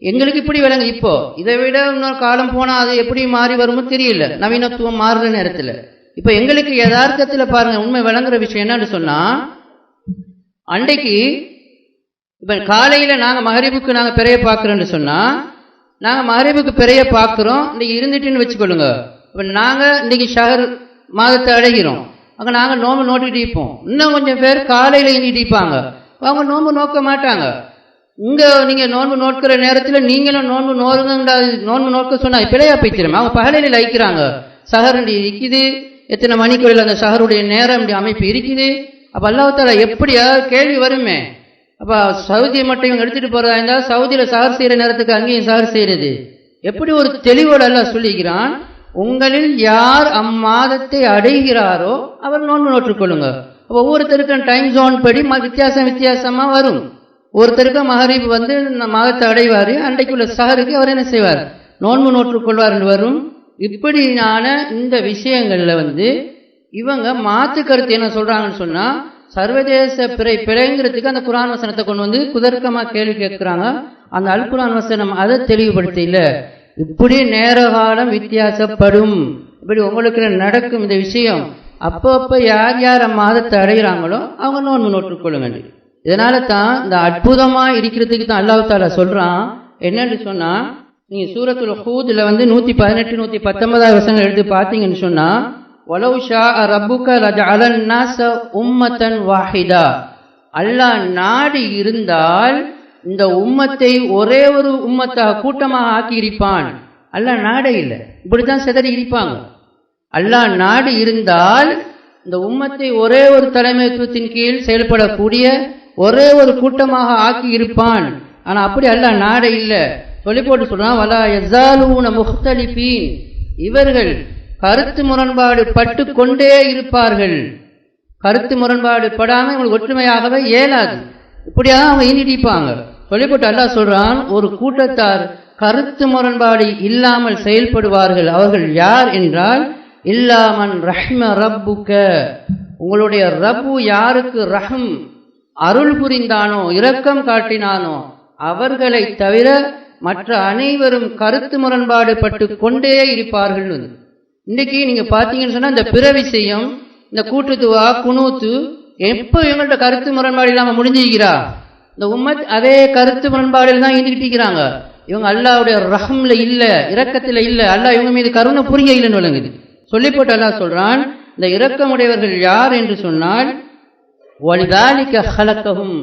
எங்களுக்கு இப்படி விளங்கு. இப்போ இதை விட இன்னொரு காலம் போனால் அது எப்படி மாறி வருமோ தெரியல, நவீனத்துவம் மாறுற நேரத்தில். இப்போ எங்களுக்கு யதார்த்தத்தில் பாருங்க, உண்மை விளங்குற விஷயம் என்னன்னு சொன்னால், அன்றைக்கு இப்போ காலையில் நாங்கள் மகரிபுக்கு நாங்கள் பிறைய பார்க்குறோன்னு சொன்னால், நாங்கள் மகரிபுக்கு பிறைய பார்க்குறோம், இன்றைக்கி இருந்துட்டுன்னு வச்சுக்கொள்ளுங்க. இப்போ நாங்கள் இன்றைக்கி ஷஹர் மாதத்தை அடைகிறோம், அங்கே நாங்கள் நோம்பு நோட்டிட்டு இருப்போம். இன்னும் கொஞ்சம் பேர் காலையில் இருந்துட்டு இருப்பாங்க, அவங்க நோன்பு நோக்க மாட்டாங்க. இங்கே நீங்கள் நோன்பு நோக்கிற நேரத்தில் நீங்களும் நோன்பு நோன்பு நோக்க சொன்னால் பிழையா போய்க்கிறோம். அவங்க பகலில் வைக்கிறாங்க, சஹர் இருக்குது, எத்தனை மணிக்குள்ள அந்த சஹருடைய நேரம் அமைப்பு இருக்குது. அப்போ அல்லாஹ் தஆலா எப்படியாவது கேள்வி வருமே. அப்போ சவுதியை மட்டும் இவங்க எடுத்துகிட்டு போகிறதா இருந்தால் சவுதியில் சஹர் செய்கிற நேரத்துக்கு அங்கேயும் சஹர் செய்கிறது. எப்படி ஒரு தெளிவோடு அல்லாஹ் சொல்லிக்கிறான், உங்களில் யார் அம்மாதத்தை அடைகிறாரோ அவர் நோன்பு நோற்றுக்கொள்ளுங்க. ஒவ்வொருத்தருக்கும் டைம் ஜோன் படி வித்தியாசமாக வரும். ஒருத்தருக்கு மகரிப் வந்து மகத்தை அடைவார், அன்றைக்குள்ள சஹருக்கு அவர் என்ன செய்வார், நோன்பு நோற்றுக்கொள்வார் என்று வரும். இப்படியான இந்த விஷயங்கள்ல வந்து இவங்க மாற்று கருத்து என்ன சொல்றாங்கன்னு சொன்னா, சர்வதேச பிழைங்கிறதுக்கு அந்த குர்ஆன் வசனத்தை கொண்டு வந்து குதர்க்கமா கேள்வி கேட்கிறாங்க. அந்த அல் குர்ஆன் வசனம் அதை தெளிவுபடுத்த இல்ல, இப்படி நேர காலம் வித்தியாசப்படும், இப்படி உங்களுக்கு நடக்கும் இந்த விஷயம். அப்பப்ப யார் யார் மாதத்தை அடைகிறாங்களோ அவங்க நோன்பு நோற்றுக்கொள்ளுங்க. இதனால தான் இந்த அற்புதமா இருக்கிறதுக்கு தான் அல்லாஹ் தஆலா சொல்றான். என்னன்னு சொன்னா, நீங்க சூரத்துல் ஹூத்ல வந்து 118 119 வசனங்கள் எடுத்து பார்த்தீங்கன்னு சொன்னா, வலவ் ஷாஅ ரப்புக லஜஅலன் நாஸ உம்மத்தன் வாஹிதா, அல்லாஹ் நாடி இருந்தால் இந்த உம்மத்தை ஒரே ஒரு உம்மத்தாக கூட்டமாக ஆக்கி இருப்பான். அல்லாஹ் நாடே இல்லை, இப்படித்தான் சிதறி இருப்பாங்க. அல்லாஹ் நாடி இருந்தால் இந்த உம்மத்தை ஒரே ஒரு தலைமைத்துவத்தின் கீழ் செயல்படக்கூடிய ஒரே ஒரு கூட்டமாக ஆக்கி இருப்பான். ஆனா அப்படி அல்லாஹ் நாடே இல்லை. சொல்லி போட்டு சொல்றான், வலா யஸாலூன முஹ்தலிஃபீன், இவர்கள் கருத்து முரண்பாடு பட்டு கொண்டே இருப்பார்கள். கருத்து முரண்பாடு படாம இவங்களுக்கு ஒற்றுமையாகவே இயலாது. இப்படியாக அவங்க நீடிப்பாங்க. சொல்லிப்பட்டு அல்லாஹ் சொல்றான், ஒரு கூட்டத்தார் கருத்து முரண்பாடு இல்லாமல் செயல்படுவார்கள். அவர்கள் யார் என்றால், இல்லாமன் ரஹ்ம ரப்புக, உங்களுடைய ரப்பு யாருக்கு ரஹம் அருள் புரிந்தானோ இரக்கம் காட்டினானோ அவர்களை தவிர மற்ற அனைவரும் கருத்து முரண்பாடு பட்டு கொண்டே இருப்பார்கள். இன்னைக்கு நீங்க பாத்தீங்கன்னு சொன்னா, இந்த பிற விஷயம், இந்த கூட்டுத்துவா குனூத்து எப்போ இவங்கள்ட்ட கருத்து முரண்பாடு இல்லாம முடிஞ்சிருக்கிறா, இந்த உம்மத் அதே கருத்து முரண்பாடில் தான் இருந்துகிட்டு இருக்கிறாங்க. இவங்க அல்லாஹ்வுடைய ரஹம்ல இல்ல, இரக்கத்துல இல்ல, அல்லாஹ் இவங்க மீது கருணை புரிய இல்லைன்னு விளங்குது. சொல்லி போட்டு அல்லாஹ் சொல்றான், இந்த இரக்கமுடையவர்கள் யார் என்று சொன்னால், வலிதாலிக ஹலக்கஹும்,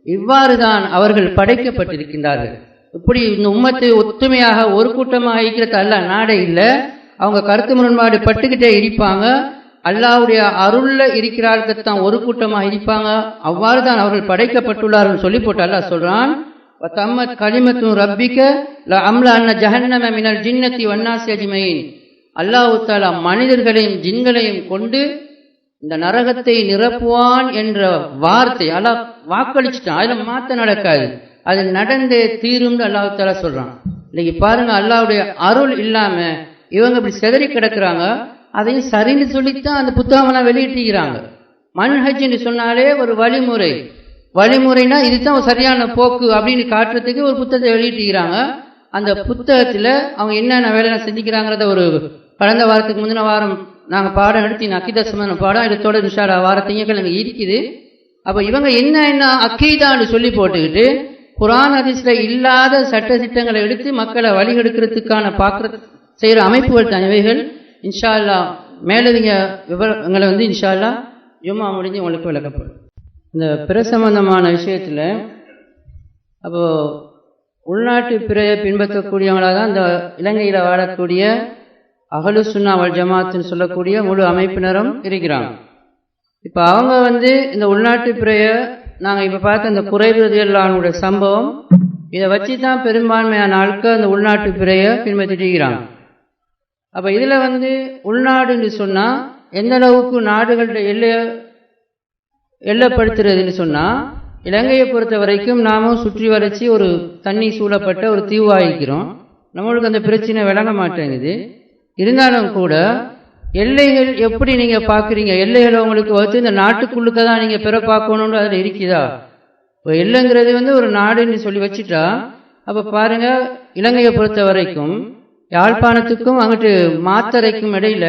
இவ்வாறுதான் அவர்கள் படைக்கப்பட்டிருக்கின்றார்கள். இப்படி இந்த உம்மத்தை ஒத்துமையாக ஒரு கூட்டமாக இருக்கிறது அல்லாஹ் நாடே இல்லை. அவங்க கருத்து முரண்பாடு பட்டுக்கிட்டே இருப்பாங்க. அல்லாஹ்வுடைய அருள்ல இருக்கிறார்கள் தான் ஒரு கூட்டமாக இருப்பாங்க. அவ்வாறு தான் அவர்கள் படைக்கப்பட்டுள்ளார்கள் சொல்லி போட்டு அல்லாஹ் சொல்றான், வதம்மத் கலிமத்து ரப்பிக லஅம்ல அன்ன ஜஹன்னம மினல் ஜின்னதி வன்னாஸி அஜ்மஈன், அல்லாஹ் தஆலா மனிதர்களையும் ஜின்களையும் கொண்டு இந்த நரகத்தை நிரப்புவான் என்ற வார்த்தை அல்லாஹ் வாக்களிச்சுட்டான். அதில் மாற்ற நடக்காது, அது நடந்தே தீரும் அல்லாஹ் தஆலா சொல்றான். இன்னைக்கு பாருங்க, அல்லாஹ்வுடைய அருள் இல்லாம இவங்க இப்படி செதறி கிடக்குறாங்க. அதையும் சரின்னு சொல்லித்தான் அந்த புத்தகம்லாம் வெளியிட்டிருக்கிறாங்க. மன்ஹஜ் என்று சொன்னாலே ஒரு வழிமுறை, வழிமுறைனா இதுதான் ஒரு சரியான போக்கு அப்படின்னு காட்டுறதுக்கு ஒரு புத்தகத்தை வெளியிட்டிருக்கிறாங்க. அந்த புத்தகத்துல அவங்க என்னென்ன வேலை செஞ்சுக்கிறாங்கிறத ஒரு கடந்த வாரத்துக்கு முந்தின வாரம் நாங்கள் பாடம் எடுத்து அக்கீதா சம்பந்தமான பாடம் இதோட இன்ஷா அல்லாஹ் வார திங்கட்கிழமை இருக்குது. அப்போ இவங்க என்ன அக்கீதான்னு சொல்லி போட்டுக்கிட்டு குர்ஆன் ஹதீஸ்ல இல்லாத சட்ட திட்டங்களை எடுத்து மக்களை வழிகெடுக்கிறதுக்கான செய்கிற அமைப்புகள் தான் இவைகள். இன்ஷா அல்லாஹ் மேலதிக விவரங்களை வந்து இன்ஷா அல்லாஹ் ஜும்மா முடிஞ்சு உங்களுக்கு விளக்கப்படும். இந்த பிற சம்பந்தமான விஷயத்தில் அப்போ உள்நாட்டு பிறையை பின்பற்றக்கூடியவங்களாக தான் இந்த இலங்கையில் வாழக்கூடிய அஹ்லு சுன்னா வல் ஜமாத்துன்னு சொல்லக்கூடிய முழு அமைப்பினரும் இருக்கிறாங்க. இப்போ அவங்க வந்து இந்த உள்நாட்டு பிறையை நாங்கள் இப்போ பார்த்த இந்த குறைவு ரலியல்லாஹு சம்பவம் இதை வச்சு தான் பெரும்பான்மையான ஆட்கள் அந்த உள்நாட்டு பிறையை பின்பற்றிட்டு இருக்கிறாங்க. அப்போ இதில் வந்து உள்நாடுன்னு சொன்னால் எந்த அளவுக்கு நாடுகளோட எல்லைப்படுத்துறதுன்னு சொன்னால், இலங்கையை பொறுத்த வரைக்கும் நாமும் சுற்றி வளைச்சி ஒரு தண்ணி சூழப்பட்ட ஒரு தீவாகிக்கிறோம். நம்மளுக்கு அந்த பிரச்சனை விளங்க மாட்டேங்குது. இருந்தாலும் கூட எல்லைகள் எப்படி நீங்கள் பார்க்குறீங்க, எல்லைகளை உங்களுக்கு வச்சு இந்த நாட்டுக்குள்ளுக்க தான் நீங்கள் பிற பார்க்கணுன்னு அதில் இருக்குதா? இப்போ எல்லைங்கிறது வந்து ஒரு நாடுன்னு சொல்லி வச்சுட்டா, அப்போ பாருங்கள், இலங்கையை பொறுத்த வரைக்கும் யாழ்ப்பாணத்துக்கும் அங்கிட்டு மாத்தறைக்கும் இடையில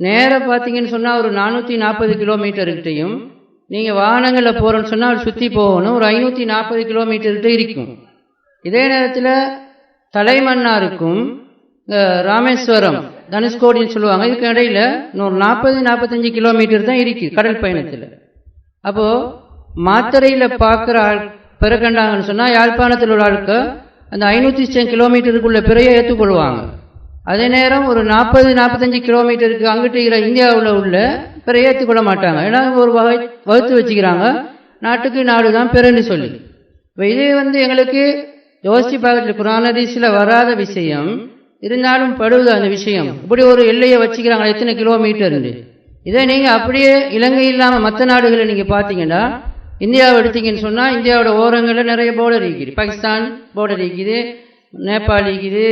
நேராக பார்த்தீங்கன்னு சொன்னால் ஒரு 440 கிலோமீட்டர்கிட்டையும், நீங்கள் வாகனங்களில் போகிறோன்னு சொன்னால் சுற்றி போகணும் ஒரு 540 கிலோமீட்டர்கிட்ட இருக்கும். இதே நேரத்தில் தலைமன்னாருக்கும் ராமேஸ்வரம் தனுஷ்கோடின்னு சொல்லுவாங்க, இதுக்கு இடையில ஒரு 40-45 கிலோமீட்டர் தான் இருக்குது கடல் பயணத்தில். அப்போது மாத்தறையில் பார்க்குற பிறக்கண்டாங்கன்னு சொன்னால் யாழ்ப்பாணத்தில் உள்ள ஆளுக்கு அந்த 500 கிலோமீட்டருக்குள்ள பிறையை ஏற்றுக்கொள்வாங்க. அதே நேரம் ஒரு 40-45 கிலோமீட்டருக்கு அங்கிட்டு இந்தியாவில் உள்ள பிறையை ஏற்றுக்கொள்ள மாட்டாங்க. ஏன்னா ஒரு வகுத்து வச்சுக்கிறாங்க, நாட்டுக்கு நாடு தான் பிறன்னு சொல்லி. இப்போ இதே வந்து எங்களுக்கு யோசிச்சு பார்க்கறது குர்ஆன் ஹதீஸ்ல வராத விஷயம், இருந்தாலும் படுவது அந்த விஷயம். இப்படி ஒரு எல்லையை வச்சுக்கிறாங்க, எத்தனை கிலோமீட்டர். இதே நீங்கள் அப்படியே இலங்கை இல்லாமல் மற்ற நாடுகளை நீங்கள் பார்த்தீங்கன்னா இந்தியாவை எடுத்தீங்கன்னு சொன்னால் இந்தியாவோட ஓரங்களில் நிறைய பார்டர் இருக்குது. பாகிஸ்தான் பார்டர் இருக்குது, நேபாள் இருக்குது,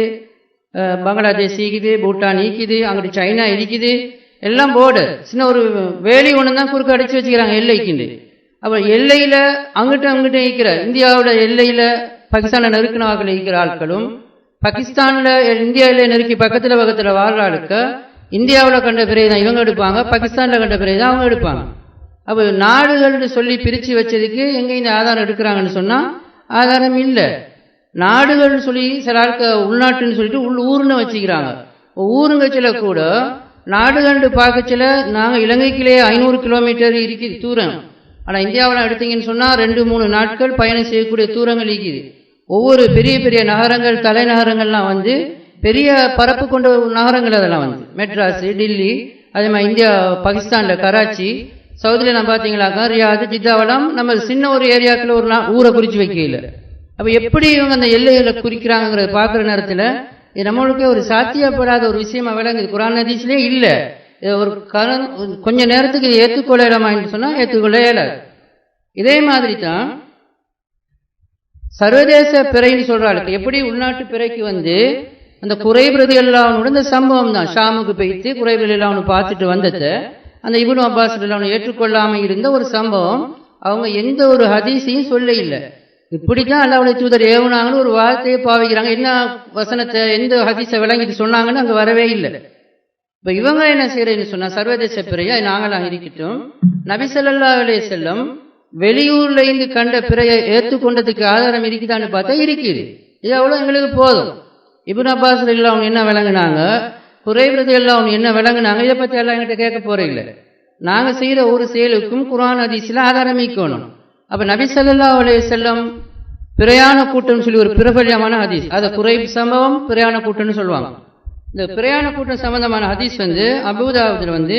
பங்களாதேஷ் இருக்குது, பூட்டான் இருக்குது, அங்கிட்டு சைனா இருக்குது, எல்லாம் பார்டர். சின்ன ஒரு வேலி ஒன்று தான் குறுக்க அடித்து வச்சுக்கிறாங்க எல்லைக்குண்டு. அப்போ எல்லையில் அங்கிட்ட இருக்கிற இந்தியாவோட எல்லையில் பாகிஸ்தானில் நெருக்கின வாக்கில் இருக்கிற ஆட்களும் பாகிஸ்தானில் இந்தியாவில் நெருக்கி பக்கத்தில் வாழ்கிற ஆளுக்கு இந்தியாவில் கண்ட பிறகு தான் இவங்க எடுப்பாங்க, பாகிஸ்தானில் கண்ட பிறகு தான் அவங்க எடுப்பாங்க. அப்போ நாடுகள்னு சொல்லி பிரித்து வச்சதுக்கு எங்கே இந்த ஆதாரம் எடுக்கிறாங்கன்னு சொன்னால் ஆதாரம் இல்லை. நாடுகள்னு சொல்லி சில ஆளுக்கு உள்நாட்டுன்னு சொல்லிட்டு ஊர்னு வச்சுக்கிறாங்க. ஊருங்கச்சில கூட நாடுகள்னு பார்க்கச்சில நாங்கள் இலங்கைக்குள்ளே 500 கிலோமீட்டர் இருக்குது தூரம். ஆனால் இந்தியாவில் எடுத்தீங்கன்னு சொன்னால் 2-3 நாட்கள் பயணம் செய்யக்கூடிய தூரங்கள் இருக்குது. ஒவ்வொரு பெரிய பெரிய நகரங்கள் தலைநகரங்கள்லாம் வந்து பெரிய பரப்பு கொண்ட நகரங்கள், அதெல்லாம் வந்து மெட்ராஸ், டில்லி, அதே மாதிரி இந்தியா பாகிஸ்தானில் கராச்சி, சவுதியில் நம்ம பார்த்தீங்களாக்கா ரியாது, ஜித்தாவெல்லாம் நம்ம சின்ன ஒரு ஏரியாக்கள் ஒரு ஊரை குறித்து வைக்கல. அப்போ எப்படி இவங்க அந்த எல்லைகளை குறிக்கிறாங்கிறத பார்க்குற நேரத்தில் இது நம்மளுக்கே ஒரு சாத்தியப்படாத ஒரு விஷயமா விளங்குது. குர்ஆன் ஹதீஸ்லேயே இல்லை. ஒரு கொஞ்ச நேரத்துக்கு இது ஏற்றுக்கொள்ள இடமான்னு சொன்னால் ஏற்றுக்கொள்ள இயலாது. இதே மாதிரி தான் சர்வதேச பிறைன்னு சொல்கிறாளுக்கு எப்படி உள்நாட்டு பிறைக்கு வந்து அந்த குறைப் ரலியல்லாஹு இந்த சம்பவம் தான். ஷாமுக்கு போய்த்து குறைப் ரலியல்லாஹு பார்த்துட்டு வந்தது அந்த இப்னு அப்பாஸ் ரலியல்லாஹு ஏற்றுக்கொள்ளாமல் இருந்த ஒரு சம்பவம். அவங்க எந்த ஒரு ஹதீஸையும் சொல்ல இல்லை. இப்படித்தான் அல்லாஹ்வுடைய தூதர் ஏவுனாங்கன்னு ஒரு வார்த்தையை பாவிக்கிறாங்க. என்ன வசனத்தை எந்த ஹதீஸை விளங்கிட்டு சொன்னாங்கன்னு அங்கே வரவே இல்லை. இப்போ இவங்க என்ன செய்யறேன்னு சொன்னா சர்வதேச பிறையா நாங்களாம் இருக்கட்டும், நபி ஸல்லல்லாஹு அலைஹி வஸல்லம் வெளியூர்ல இருந்து கண்ட பிறையை ஏற்றுக்கொண்டதுக்கு ஆதாரம் இருக்குதான்னு பார்த்தா இருக்குது. இது அவ்வளோ எங்களுக்கு போதும். இப்னு அப்பாஸ் ரலியல்லாஹு அன்ஹு என்ன விளங்குனாங்க, குறைப் ரலியல்லாஹு அன்ஹு என்ன விளங்குனாங்க, இதை பற்றி எல்லாம் என்கிட்ட கேட்க போறீங்கள. நாங்கள் செய்கிற ஒரு செயலுக்கும் குர்ஆன் ஹதீஸில் ஆதாரம் இருக்கணும். அப்போ நபி ஸல்லல்லாஹு அலைஹி வஸல்லம் பிரயாண கூட்டம் சொல்லி ஒரு பிரபல்யமான ஹதீஸ், அதை குறைப் சம்பவம் பிரயாண கூட்டம்னு சொல்லுவாங்க. இந்த பிரயாண கூட்டம் சம்பந்தமான ஹதீஸ் வந்து அபூதாவுதில் வந்து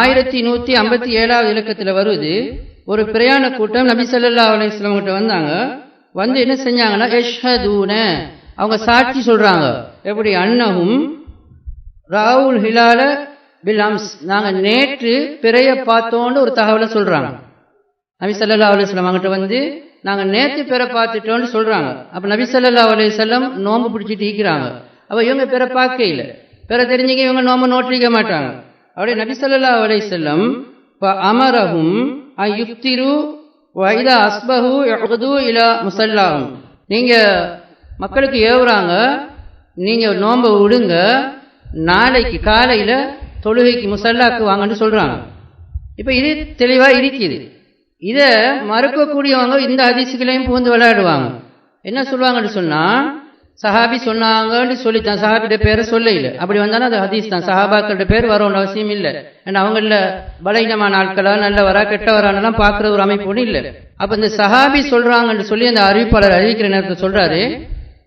1157வது இலக்கத்தில் வருது. ஒரு பிரயாண கூட்டம் நபி ஸல்லல்லாஹு அலைஹி வஸல்லம் கிட்ட வந்தாங்க. வந்து என்ன செஞ்சாங்கன்னா யஷ்ஹதூன, அவங்க சாட்சி சொல்றாங்க. எப்படி அன்னஹும் ராவுல் ஹிலால பில் அம்ஸ், நாங்கள் நேற்று பிறைய பார்த்தோன்னு ஒரு தகவலை சொல்றாங்க. நபி ஸல்லல்லாஹு அலைஹி வஸல்லம் அவங்ககிட்ட வந்து நாங்கள் நேற்று பிற பார்த்துட்டோன்னு சொல்றாங்க. அப்போ நபி ஸல்லல்லாஹு அலைஹி வஸல்லம் நோன்பு பிடிச்சிட்டு இருக்கிறாங்க. அப்போ இவங்க பிற பார்க்க இல்லை, பிற தெரிஞ்சுக்க இவங்க நோம்பு நோட்டிருக்க மாட்டாங்க. அப்படியே நபி ஸல்லல்லாஹு அலைஹி வஸல்லம் அமரஹும் யுஃப்திரு வைதா அஸ்பஹு யஹ்து இலா முஸல்லாஹும், நீங்க மக்களுக்கு ஏவுறாங்க, நீங்க நோன்பை விடுங்க, நாளைக்கு காலையில தொழுகைக்கு முசல்லாக்கு வாங்கன்னு சொல்றாங்க. இப்போ இது தெளிவா இருக்குது. இதை மறுக்கக்கூடியவங்க இந்த ஹதீஸுகளையும் பூந்து விளையாடுவாங்க. என்ன சொல்லுவாங்கன்னு சொன்னா சஹாபி சொன்னாங்கன்னு சொல்லித்தான், சஹாபியோட பேரை சொல்ல இல்லை. அப்படி வந்தாலும் அது ஹதீஸ் தான், சஹாபாக்களோட பேர் வரணும்னு அவசியம் இல்லை. ஏன்னா அவங்கள பலகீனமான ஆட்களா நல்லவரா கெட்டவரானெல்லாம் பார்க்குற ஒரு அமைப்பு ஒன்றும் இல்லை. அப்போ இந்த சஹாபி சொல்றாங்கன்னு சொல்லி அந்த அறிவிப்பாளர் அறிவிக்கிற நேரத்தில் சொல்றாரு,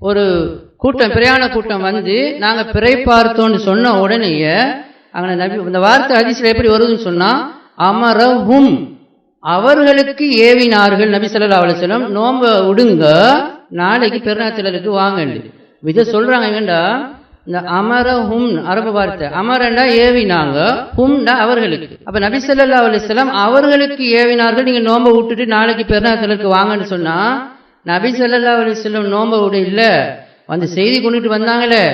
ஒரு கூட்டம் பிரயாண கூட்டம் வந்து நாங்கள் பிறை பார்த்தோன்னு சொன்ன உடனேயே அங்கே நபி இந்த வார்த்தை ஹதீஸ்ல எப்படி வருதுன்னு சொன்னா அமரஹும், அவர்களுக்கு ஏவினார்கள் நபி ஸல்லல்லாஹு அலைஹி வஸல்லம் நோம்ப விடுங்க, நாளைக்கு பெருநாத்திலருக்கு வாங்கண்டு. இதை சொல்றாங்க. எங்கண்டா இந்த அமரஹும் அரபு வார்த்தை, அமரண்டா ஏவினாங்க, ஹும்டா அவர்களுக்கு. அப்ப நபி ஸல்லல்லாஹு அலைஹி வஸல்லம் அவர்களுக்கு ஏவினார்கள், நீங்க நோம்ப விட்டுட்டு நாளைக்கு பெருநாத்திலருக்கு வாங்கன்னு சொன்னா நபி ஸல்லல்லாஹு அலைஹி வஸல்லம் நோம்ப விட இல்ல, வந்து செய்தி கொண்டுட்டு வந்தாங்களே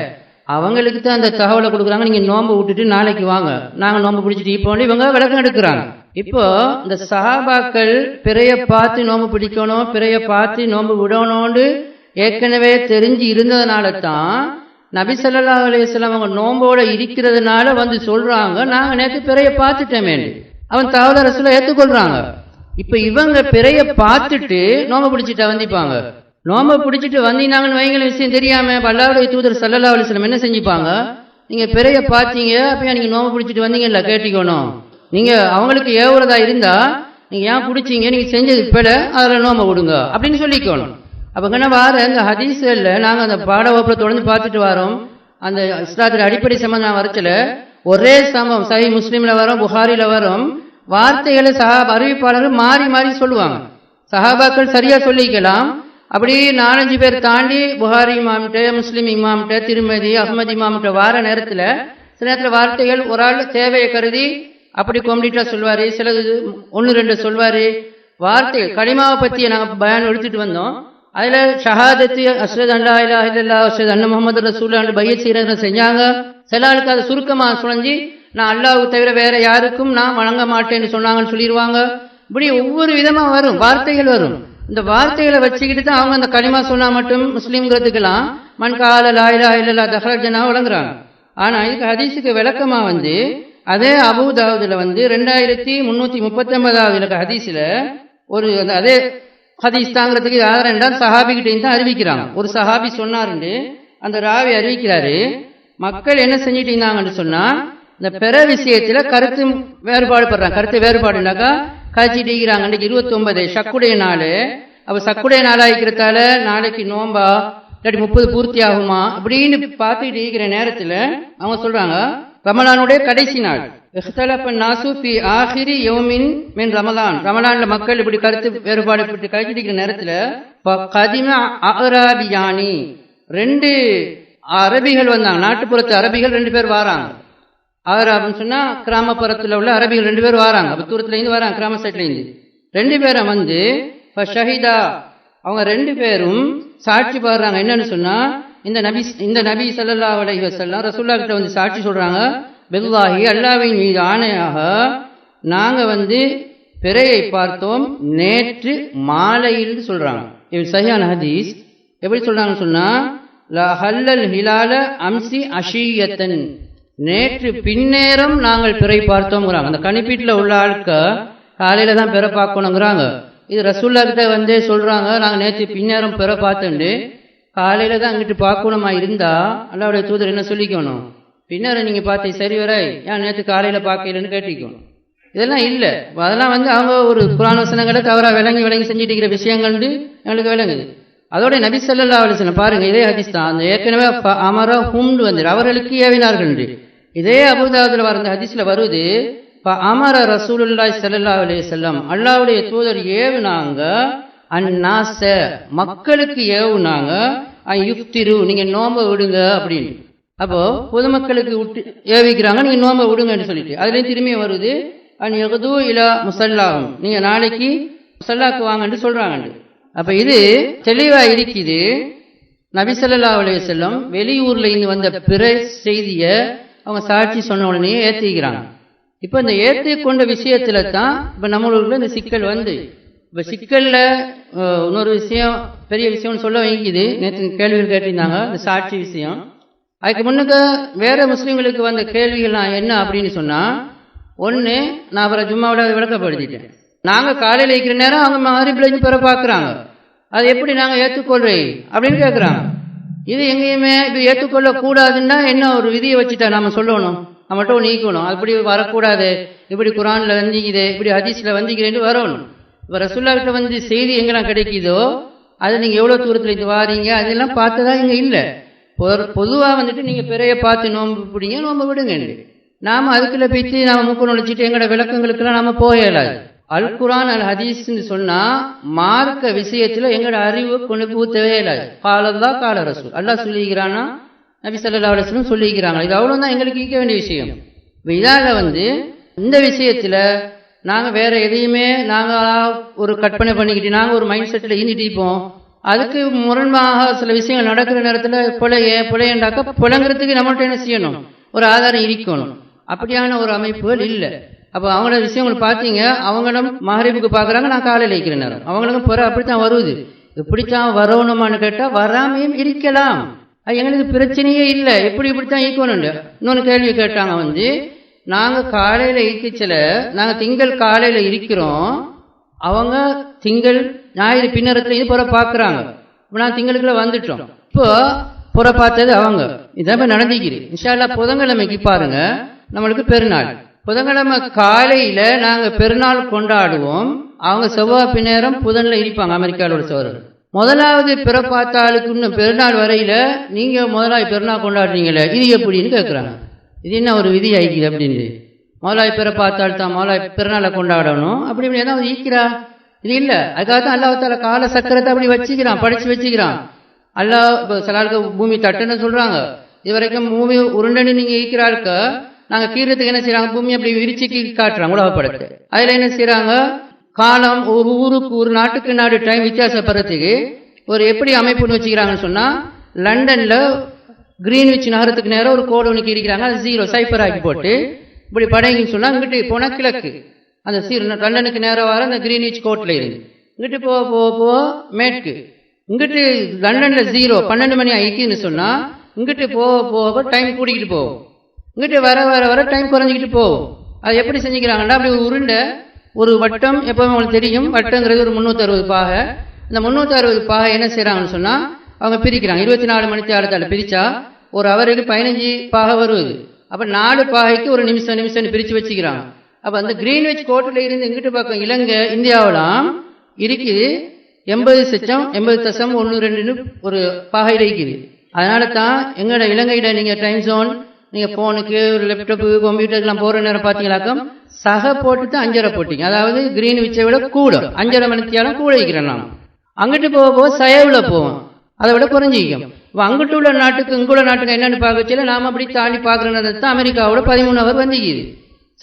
அவங்களுக்கு தான் அந்த தகவலை கொடுக்குறாங்க, நீங்க நோம்பு விட்டுட்டு நாளைக்கு வாங்க, நாங்க நோம்பு பிடிச்சிட்டு இப்போ இவங்க விளக்கம் எடுக்கிறாங்க. இப்போ இந்த சஹாபாக்கள் பிறைய பார்த்து நோம்பு பிடிக்கணும், பிறைய பார்த்து நோம்பு விடணும்னு ஏற்கனவே தெரிஞ்சு இருந்ததுனால தான் நபி ஸல்லல்லாஹு அலைஹி வஸல்லம் அவங்க நோம்போட இருக்கிறதுனால வந்து சொல்றாங்க, நாங்க நேற்று பிறைய பார்த்துட்டோமே, அவன் தகவல் ரசூலை ஏற்றுக்கொள்றாங்க. இப்ப இவங்க பிறைய பார்த்துட்டு நோம்பு பிடிச்சிட்டா வந்திப்பாங்க. நோம்பை பிடிச்சிட்டு வந்தீங்கன்னு வைங்கள விஷயம் தெரியாம அல்லாஹ்வுடைய தூதர் ஸல்லல்லாஹு அலைஹி வஸல்லம் என்ன செஞ்சுப்பாங்க, நீங்க பிறைய பார்த்தீங்க அப்பயா நீங்க நோம்பு பிடிச்சிட்டு வந்தீங்கல்ல கேட்டிக்கணும், நீங்க அவங்களுக்கு ஏவுறதா இருந்தா நீங்க ஏன் பிடிச்சிங்க, நீங்க செஞ்சது பிழ, அதில் நோம்பை விடுங்க அப்படின்னு சொல்லிக்கணும். அப்போ வார இந்த ஹதீஸ்ல நாங்கள் அந்த பாட வகுப்புல தொடர்ந்து பார்த்துட்டு வரோம். அந்த இஸ்லாத்துல அடிப்படை சம்பந்தம் வரச்சல ஒரே சம்பவம் சஹீஹ் முஸ்லிம்ல வரும், புகாரில வரும், வார்த்தைகளை அறிவிப்பாளர்கள் மாறி மாறி சொல்லுவாங்க. சஹாபாக்கள் சரியா சொல்லிக்கலாம், அப்படி 4-5 பேர் தாண்டி புகாரி இமாம்கிட்ட, முஸ்லிம் இமாம்கிட்ட, திருமதி அஹ்மத் இமாம்கிட்ட வார நேரத்தில் சில நேரத்தில் வார்த்தைகள் ஒரு ஆள் தேவையை கருதி அப்படி கம்ப்ளீட்டாக சொல்வார், சிலது 1-2 சொல்வார், வார்த்தைகள் கலிமாவை பற்றி நாங்கள் பயான் எடுத்துட்டு வந்தோம். அதுல ஷஹாதத்து அஷ்ஹது அல்லா இலாஹ இல்லல்லாஹ் அஷ்ஹது அன்ன முஹம்மது ரசூலுல்லாஹ் பையத் செய்யறத செஞ்சாங்க. சில ஆளுக்கு அதை சுருக்கமா சுழஞ்சி நான் அல்லாஹ்வை தவிர வேற யாருக்கும் நான் வணங்க மாட்டேன்னு சொன்னாங்கன்னு சொல்லிடுவாங்க. இப்படி ஒவ்வொரு விதமா வரும், வார்த்தைகள் வரும். இந்த வார்த்தைகளை வச்சுக்கிட்டு தான் அவங்க அந்த கலிமா சொன்னா மட்டும் முஸ்லீம்ங்கிறதுக்கெல்லாம் மன் கால லா இலாஹ இல்லல்லாஹ் தஹலல் ஜன்னா வழங்குறாங்க. ஆனா இதுக்கு ஹதீஸுக்கு விளக்கமா அதே அபூ தாவூதுல 2339 ஹதீஸ்ல ஒரு அதே ஹதீஸ் தாங்கிறதுக்கு ஆதாரம் என்றால் சஹாபி கிட்டையும் தான் அறிவிக்கிறாங்க. ஒரு சஹாபி சொன்னாருன்னு அந்த ராவி அறிவிக்கிறாரு, மக்கள் என்ன செஞ்சுட்டு இருந்தாங்கன்னு சொன்னா இந்த பிற விஷயத்துல கருத்து வேறுபாடு படுறாங்க. கருத்து வேறுபாடுனாக்கா காய்ச்சிட்டு இருக்கிறாங்க. அன்றைக்கு 29 சக்குடைய நாள். அப்ப சக்குடைய நாளாகிறதால நாளைக்கு நோம்பா இல்லாட்டி 30 பூர்த்தி ஆகுமா அப்படின்னு பார்த்துட்டு இருக்கிற நேரத்துல அவங்க சொல்றாங்க ரமலானுடைய கடைசி நாள். ரமலான்ல மக்கள் இப்படி கருத்து வேறுபாடு கழிச்சிட்டு நேரத்துல அராபியானி 2 அரபிகள் வந்தாங்க. நாட்டுப்புறத்து அரபிகள் 2 பேர் வராங்க. அராப்னு சொன்னா கிராமப்புறத்துல உள்ள அரபிகள் 2 பேர் வராங்க. தூரத்துல இருந்து வராங்க, கிராம சைட்ல இருந்து 2 பேரை ஷஹிதா அவங்க 2 பேரும் சாட்சி பாடுறாங்க. என்னன்னு சொன்னா இந்த நபி ஸல்லல்லாஹு அலைஹி வஸல்லம் ரசூலுல்லாஹ் கிட்ட சாட்சி சொல்றாங்க, பில்லாஹி அல்லாஹ்வின் மீது ஆணையாக நாங்க பிறையை பார்த்தோம் நேற்று மாலையில் சொல்றாங்க. இது சரியான ஹதீஸ். எப்படி சொல்றாங்கன்னு சொன்னா லா ஹல்லல் ஹிலால அம்சி அஷியத்தன், நேற்று பின்னேரம் நாங்கள் பிறை பார்த்தோம்ங்கிறாங்க. அந்த கணிப்பீட்டுல உள்ள ஆட்க காலையில தான் பிறை பார்க்கணுங்கிறாங்க. இது ரசூலுல்லாஹ் கிட்ட சொல்றாங்க நாங்க நேற்று பின்னேரம் பிறை பார்த்தோண்டு காலையில தான் அங்கிட்டு பார்க்கணுமா இருந்தா அல்லாஹ்வுடைய தூதர் என்ன சொல்லிக்கணும், பின்னேரம் நீங்க பார்த்தீங்க சரி வரை ஏன் நேற்று காலையில பார்க்கலன்னு கேட்டிக்கணும். இதெல்லாம் இல்ல. அதெல்லாம் அவங்க ஒரு குர்ஆன் வசனங்களை தவறா விளங்கி செஞ்சுட்டு இருக்கிற விஷயங்கள் எங்களுக்கு விளங்குது. அதோட நபி ஸல்லல்லாஹு அலைஹி வஸல்லம் பாருங்க, இதே ஹதீஸ் தான். அந்த ஏற்கனவே அமரா ஹும்னு அவர்களுக்கு ஏவினார்கள். இதே அபூ தாவூதுல வர ஹதீஸ்ல வருது, அமர ரசூலுல்லாஹி ஸல்லல்லாஹு அலைஹி வஸல்லம் அல்லாஹ்வுடைய தூதர் ஏவுனாங்க அன்னாஸ மக்களுக்கு ஏவுனாங்க யுஃப்திரு நீங்க நோம்ப விடுங்க அப்படின்னு. அப்போ பொதுமக்களுக்கு ஏவிக்கிறாங்க நீங்க நோம்ப விடுங்கன்னு சொல்லிட்டு அதுலயும் திரும்பி வருது அன் யகுது இலா முஸல்லாஹும் நீங்க நாளைக்கு முஸல்லாக்கு வாங்கன்னு சொல்றாங்க. அப்ப இது தெளிவா இருக்குது. நபி ஸல்லல்லாஹு அலைஹி வஸல்லம் வெளியூர்ல இருந்து வந்த பிற செய்திய அவங்க சாட்சி சொன்ன உடனே ஏற்றிக்கிறாங்க. இப்ப இந்த ஏற்றிக்கொண்ட விஷயத்துல தான் இப்ப நம்மளுக்குள்ள இந்த சிக்கல் இப்ப சிக்கல்ல இன்னொரு விஷயம் பெரிய விஷயம்னு சொல்ல வைக்குது. நேற்று கேள்விகள் கேட்டிருந்தாங்க இந்த சாட்சி விஷயம். அதுக்கு முன்னுக்கு வேற முஸ்லீம்களுக்கு வந்த கேள்விகள் என்ன அப்படின்னு சொன்னா, ஒண்ணு நான் அப்புறம் ஜும்மாவோட விளக்கப்படுத்திட்டேன். நாங்க காலையில இருக்கிற நேரம் அவங்க மகரிப்ல பிற பாக்குறாங்க, அது எப்படி நாங்க ஏற்றுக்கொள்றேன் அப்படின்னு கேட்கறாங்க. இது எங்கேயுமே இது ஏற்றுக்கொள்ள கூடாதுன்னா என்ன ஒரு விதியை வச்சுட்டா நாம சொல்லணும், நம்மகிட்ட நீக்கணும். அப்படி வரக்கூடாது, இப்படி குர்ஆன்ல வந்திக்குது, இப்படி ஹதீஸ்ல வந்திக்கிறேன்னு வரணும். இப்ப ரசூலுல்லாஹ் கிட்ட செய்தி எங்கெல்லாம் கிடைக்குதோ அது நீங்க எவ்வளவு தூரத்துல இது வாரீங்க அதெல்லாம் பார்த்ததா இங்க இல்ல. பொதுவா நீங்க பிறைய பார்த்து நோம்பு பிடிங்க, நோம்பு விடுங்க. நாம அதுக்குள்ள போயிட்டு நாம மூக்கு நுழைச்சிட்டு எங்களோட விளக்கங்களுக்கெல்லாம் நாம போகலாது. அல் குர்ஆன் அல் ஹதீஸ்ன்னு சொன்னா மார்க்க விஷயத்துல எங்களோட அறிவு கொண்டு பூத்தவே இல்லாது. காலல்லாஹ் கால ரசூல் அல்லாஹ் சொல்லிக்கிறான்னா நபி ஸல்லல்லாஹு அலைஹி வஸல்லம் சொல்லிக்கிறாங்க. இது அவ்வளவுதான் எங்களுக்கு ஈக்க வேண்டிய விஷயம். இதால இந்த விஷயத்துல நாங்க வேற எதையுமே நாங்க ஒரு கற்பனை பண்ணிக்கிட்டு நாங்க ஒரு மைண்ட் செட்ல ஈந்திட்டு இருப்போம். அதுக்கு முரண்பாக சில விஷயங்கள் நடக்கிற நேரத்துல பிழையண்டாக்க பிழைங்கிறதுக்கு நம்மள்ட்ட என்ன செய்யணும், ஒரு ஆதாரம் இருக்கணும். அப்படியான ஒரு அமைப்புகள் இல்ல. அப்ப அவங்களோட விஷயங்கள் பாத்தீங்க, அவங்களும் மகரிபுக்கு பாக்குறாங்க, நான் காலையில இருக்கிற நேரம் அவங்களுக்கும் பிற அப்படித்தான் வருது. இப்படித்தான் வரணுமான்னு கேட்டா வராமையும் இருக்கலாம், அது எங்களுக்கு பிரச்சனையே இல்லை. இப்படித்தான் ஈக்கணும். இன்னொன்னு கேள்வி கேட்டாங்க, நாங்க காலையில இருக்கச்சல நாங்க திங்கள் காலையில இருக்கிறோம், அவங்க திங்கள் ஞாயிறு பின்னரத்துல இது புற பாக்குறாங்க, நான் திங்களுக்குள்ள வந்துட்டோம். இப்போ புற பார்த்தது அவங்க இதான் நடந்துக்கிறேன். இன்ஷா அல்லாஹ் புதன்கிழமைக்கு பாருங்க நம்மளுக்கு பெருநாள். புதன்கிழமை காலையில நாங்க பெருநாள் கொண்டாடுவோம், அவங்க செவ்வாய் பின்னேரம் புதன்ல இருப்பாங்க அமெரிக்காவோட சோழர்கள். முதலாவது பிற பார்த்த ஆளுக்கு இன்னும் பெருநாள் வரையில நீங்க முதலாவது பெருநாள் கொண்டாடுறீங்களே இது எப்படின்னு கேட்கறாங்க. இது என்ன ஒரு விதி ஆயிக்குது அப்படின்னு. முதலாவது பிற பார்த்தால் தான் முதலாவது பிறநாளை கொண்டாடணும் அப்படி இப்படி ஏதாவது ஈக்கிறா? இது இல்ல. அதுக்காகத்தான் அல்லாஹ் தஆலா கால சக்கரத்தை அப்படி வச்சுக்கிறான், படிச்சு வச்சுக்கிறான். அல்லாஹ் சிலாளுக்கு பூமி தட்டுன்னு சொல்றாங்க, இது வரைக்கும் பூமி உருண்டன்னு நீங்க ஈக்கிறாளுக்கு நாங்க கீறதுக்கு என்ன செய்யறாங்க, பூமி அப்படி விரிச்சு காட்டுறாங்க உலகப்படத்தை. அதுல என்ன செய்யறாங்க, காலம் ஒரு ஊருக்கு ஒரு நாட்டுக்கு நாடு டைம் வித்தியாசப்படுறதுக்கு ஒரு எப்படி அமைப்புன்னு வச்சுக்கிறாங்கன்னு சொன்னா, லண்டன்ல கிரீன்விச் நகரத்துக்கு நேரம் ஒரு கோடு ஒன்று இருக்கிறாங்க, அது 0 சைபர் ஆக்கி போட்டு இப்படி படைங்கன்னு சொன்னா இங்கிட்டு போனா கிழக்கு, அந்த லண்டனுக்கு நேரம் வர அந்த கிரீன்விச் கோட்ல இருந்து இங்கிட்டு போக மேற்கு, இங்கிட்டு லண்டன்ல 0 12 மணி ஆகிக்குன்னு சொன்னா இங்கிட்டு போக டைம் கூடிக்கிட்டு போகும், இங்கிட்டு வர டைம் குறைஞ்சிக்கிட்டு போகும். அது எப்படி செஞ்சுக்கிறாங்கன்னா, அப்படி ஒரு உருண்டை ஒரு வட்டம் எப்பவுமே உங்களுக்கு தெரியும், வட்டங்கிறது ஒரு 360 பாகை. இந்த 360 பாகை என்ன செய்யறாங்கன்னு சொன்னா அவங்க பிரிக்கிறாங்க. 24 மணி நேரத்தால பிரிச்சா ஒரு அவருக்கு 15 பாகை வருது. அப்ப 4 பாகைக்கு ஒரு நிமிஷம் பிரிச்சு வச்சுக்கிறாங்க. அப்ப அந்த கிரீன்விச் கோட்டில் இருந்து எங்கிட்டு பக்கம் இலங்கை இந்தியாவெல்லாம் இருக்குது 80.12 ஒரு பாகையில் இருக்குது. அதனால தான் எங்களோட இலங்கையில நீங்க டைம் ஜோன் நீங்க போனுக்கு ஒரு லேப்டாப்பு கம்ப்யூட்டர்லாம் போற நேரம் பாத்தீங்களாக்கம் சக போட்டுட்டு 5:30 போட்டீங்க, அதாவது கிரீன்விச்சை விட கூட 5:30 மணி நேரம் கூட வைக்கிறேன். நான் அங்கிட்டு போக சயவுல போவோம், அதை விட குறைஞ்சிக்கும். அங்கிட்டு உள்ள நாட்டுக்கு இங்குள்ள நாட்டுக்கு என்னன்னு பார்க்கல நாம அப்படி தாண்டி பார்க்குற நேரத்தை அமெரிக்காவோட 13 ஹவர் வந்துக்குது.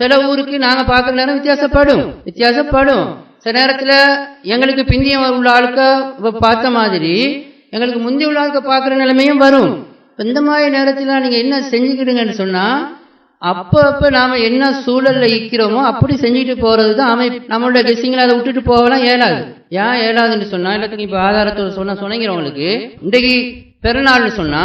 சில ஊருக்கு நாங்க பார்க்குற நேரம் வித்தியாசப்படும். சில நேரத்துல எங்களுக்கு பிந்திய உள்ள ஆளுக்க பார்த்த மாதிரி எங்களுக்கு முந்தி உள்ள ஆளுக்க பார்க்குற நிலைமையும் வரும். இந்த மாதிரி நேரத்தில் நீங்க என்ன செஞ்சுக்கிடுங்கன்னு சொன்னா, அப்ப நாம என்ன சூழல்ல இருக்கிறோமோ அப்படி செஞ்சுட்டு போறதுதான் அமைப்பு. நம்மளோட கெஸ்ஸிங்களை அதை விட்டுட்டு போகலாம் ஏன் ஏழாதுன்னு சொன்னா, எல்லாத்துக்கும் இப்ப ஆதாரத்தோட சொன்னீங்கிறவங்களுக்கு இன்றைக்கு பெருநாள்னு சொன்னா,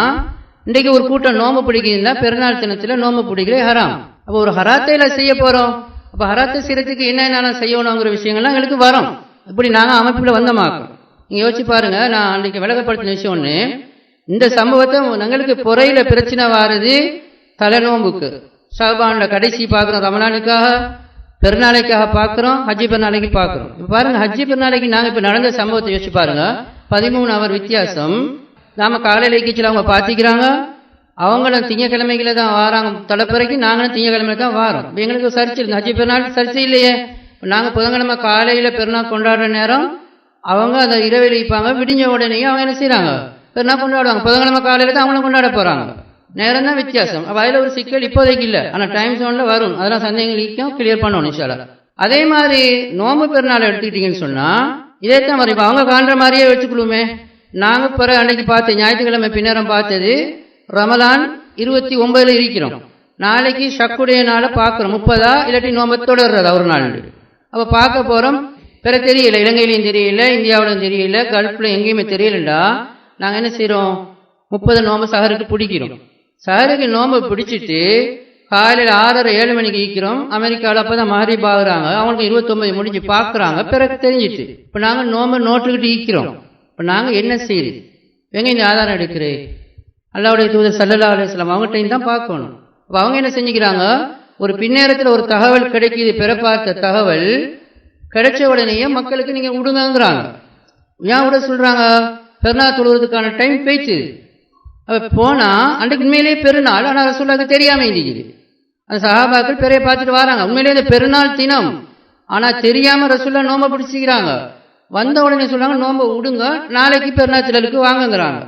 இன்றைக்கு ஒரு கூட்டம் நோம்பு பிடிக்கிறதா பெருநாள் தினத்துல நோம்பு பிடிக்கிறது ஹராம். அப்ப ஒரு ஹராத்தையில செய்ய போறோம். அப்ப ஹராத்தை செய்யறதுக்கு என்னென்ன செய்யணுங்கிற விஷயங்கள்லாம் எங்களுக்கு வரும். இப்படி நாங்க அமைப்புல வந்தமாக்கும். நீங்க யோசிச்சு பாருங்க, நான் அன்றைக்கு விளக்கப்படுத்தின விஷயம் ஒண்ணு, இந்த சம்பவத்தை எங்களுக்கு பொறையில பிரச்சனை வாருது தலைநோம்புக்கு. ஷாபான்ல கடைசி பார்க்கிறோம், ரமலானுக்காக பெருநாளைக்காக பார்க்கிறோம், ஹஜ்ஜி பெருநாளைக்கு பார்க்கிறோம். இப்ப பாருங்க, ஹஜ்ஜி பெருநாளைக்கு நாங்க இப்ப நடந்த சம்பவத்தை யோசிச்சு பாருங்க, 13 ஹவர் வித்தியாசம். நாம காலையில கீச்சில் அவங்க பாத்திக்கிறாங்க, அவங்களும் திங்கக்கிழமைகளை தான் வாராங்க தலைப்பறைக்கு, நாங்களும் திங்கக்கிழமை தான் வாரோம். எங்களுக்கு சர்ச்சை இருக்கு, ஹஜ்ஜி பெருநாள் சர்ச்சை இல்லையே. நாங்க புதன்கிழமை காலையில பெருநாள் கொண்டாடுற நேரம் அவங்க அதை இரவில் வைப்பாங்க, விடிஞ்ச உடனே அவங்க என்ன செய்யறாங்க பெருநாள் கொண்டாடுவாங்க. புதன்கிழமை காலையில தான் அவங்களும் கொண்டாட போறாங்க, நேரம் தான் வித்தியாசம். அப்ப அதுல ஒரு சிக்கல் இப்போதைக்கு இல்லை, ஆனா டைம் ஜோன்ல வரும். அதெல்லாம் சந்தேகங்களுக்கும் கிளியர் பண்ணணும் இன்ஷா அல்லாஹ். அதே மாதிரி நோம்பு பெருநாள் எடுத்துக்கிட்டீங்கன்னு சொன்னா இதே தான் வரும். இப்ப அவங்க காண்ற மாதிரியே வச்சுக்கலுமே. நாங்க பிறகு அன்னைக்கு பார்த்து ஞாயிற்றுக்கிழமை பின்னரம் பார்த்தது ரமலான் 29 இருக்கிறோம். நாளைக்கு ஷக்குடைய நாளை பார்க்கிறோம், 30 இல்லாட்டி நோம்பு தொடர்றது ஒரு நாள். அப்ப பார்க்க போறோம், பிற தெரியல, இலங்கையிலையும் தெரியல, இந்தியாவிலும் தெரியல, கல்ஃப்ல எங்கேயுமே தெரியலண்டா நாங்க என்ன செய்யறோம், 30 நோம்பு சஹருக்கு பிடிக்கிறோம். சஹருக்கு நோம்பு பிடிச்சிட்டு காலையில 6:30-7 மணிக்கு ஈக்கிறோம். அமெரிக்காவில் அப்பதான் மஹரிப் ஆகுறாங்க, அவங்களுக்கு 29 முடிஞ்சு பாக்குறாங்க, பிறகு தெரிஞ்சிட்டு இப்ப நாங்க நோம்பு நோட்டுக்கிட்டு ஈக்கிறோம். இப்ப நாங்க என்ன செய்யுது எங்க இந்த ஆதாரம் எடுக்கிறேன், அல்லாஹ்வுடைய தூதர் ஸல்லல்லாஹு அலைஹி வஸல்லம் அவங்ககிட்டையும் தான் பார்க்கணும். அப்ப அவங்க என்ன செஞ்சுக்கிறாங்க, ஒரு பின்னேரத்துல ஒரு தகவல் கிடைக்குது, பெற பார்த்த தகவல் கிடைச்ச உடனேயே மக்களுக்கு நீங்க விடுங்கிறாங்க. ஏன் விட சொல்றாங்க, பெருநாள் தொழுவதுக்கான டைம் போயிடுச்சு. போனா அன்றைக்கு உண்மையிலேயே பெருநாள், ஆனா ரசூலுல்லாஹ்க்கு தெரியாம இருந்துக்குது. அந்த சஹாபாக்கள் பெரிய பார்த்துட்டு வராங்க, உண்மையிலேயே இந்த பெருநாள் தினம், ஆனா தெரியாம ரசூலுல்லாஹ் நோம்ப பிடிச்சிக்கிறாங்க. வந்த உடனே சொல்றாங்க நோம்ப விடுங்க, நாளைக்கு பெருநாள் திடலுக்கு வாங்குங்கிறாங்க.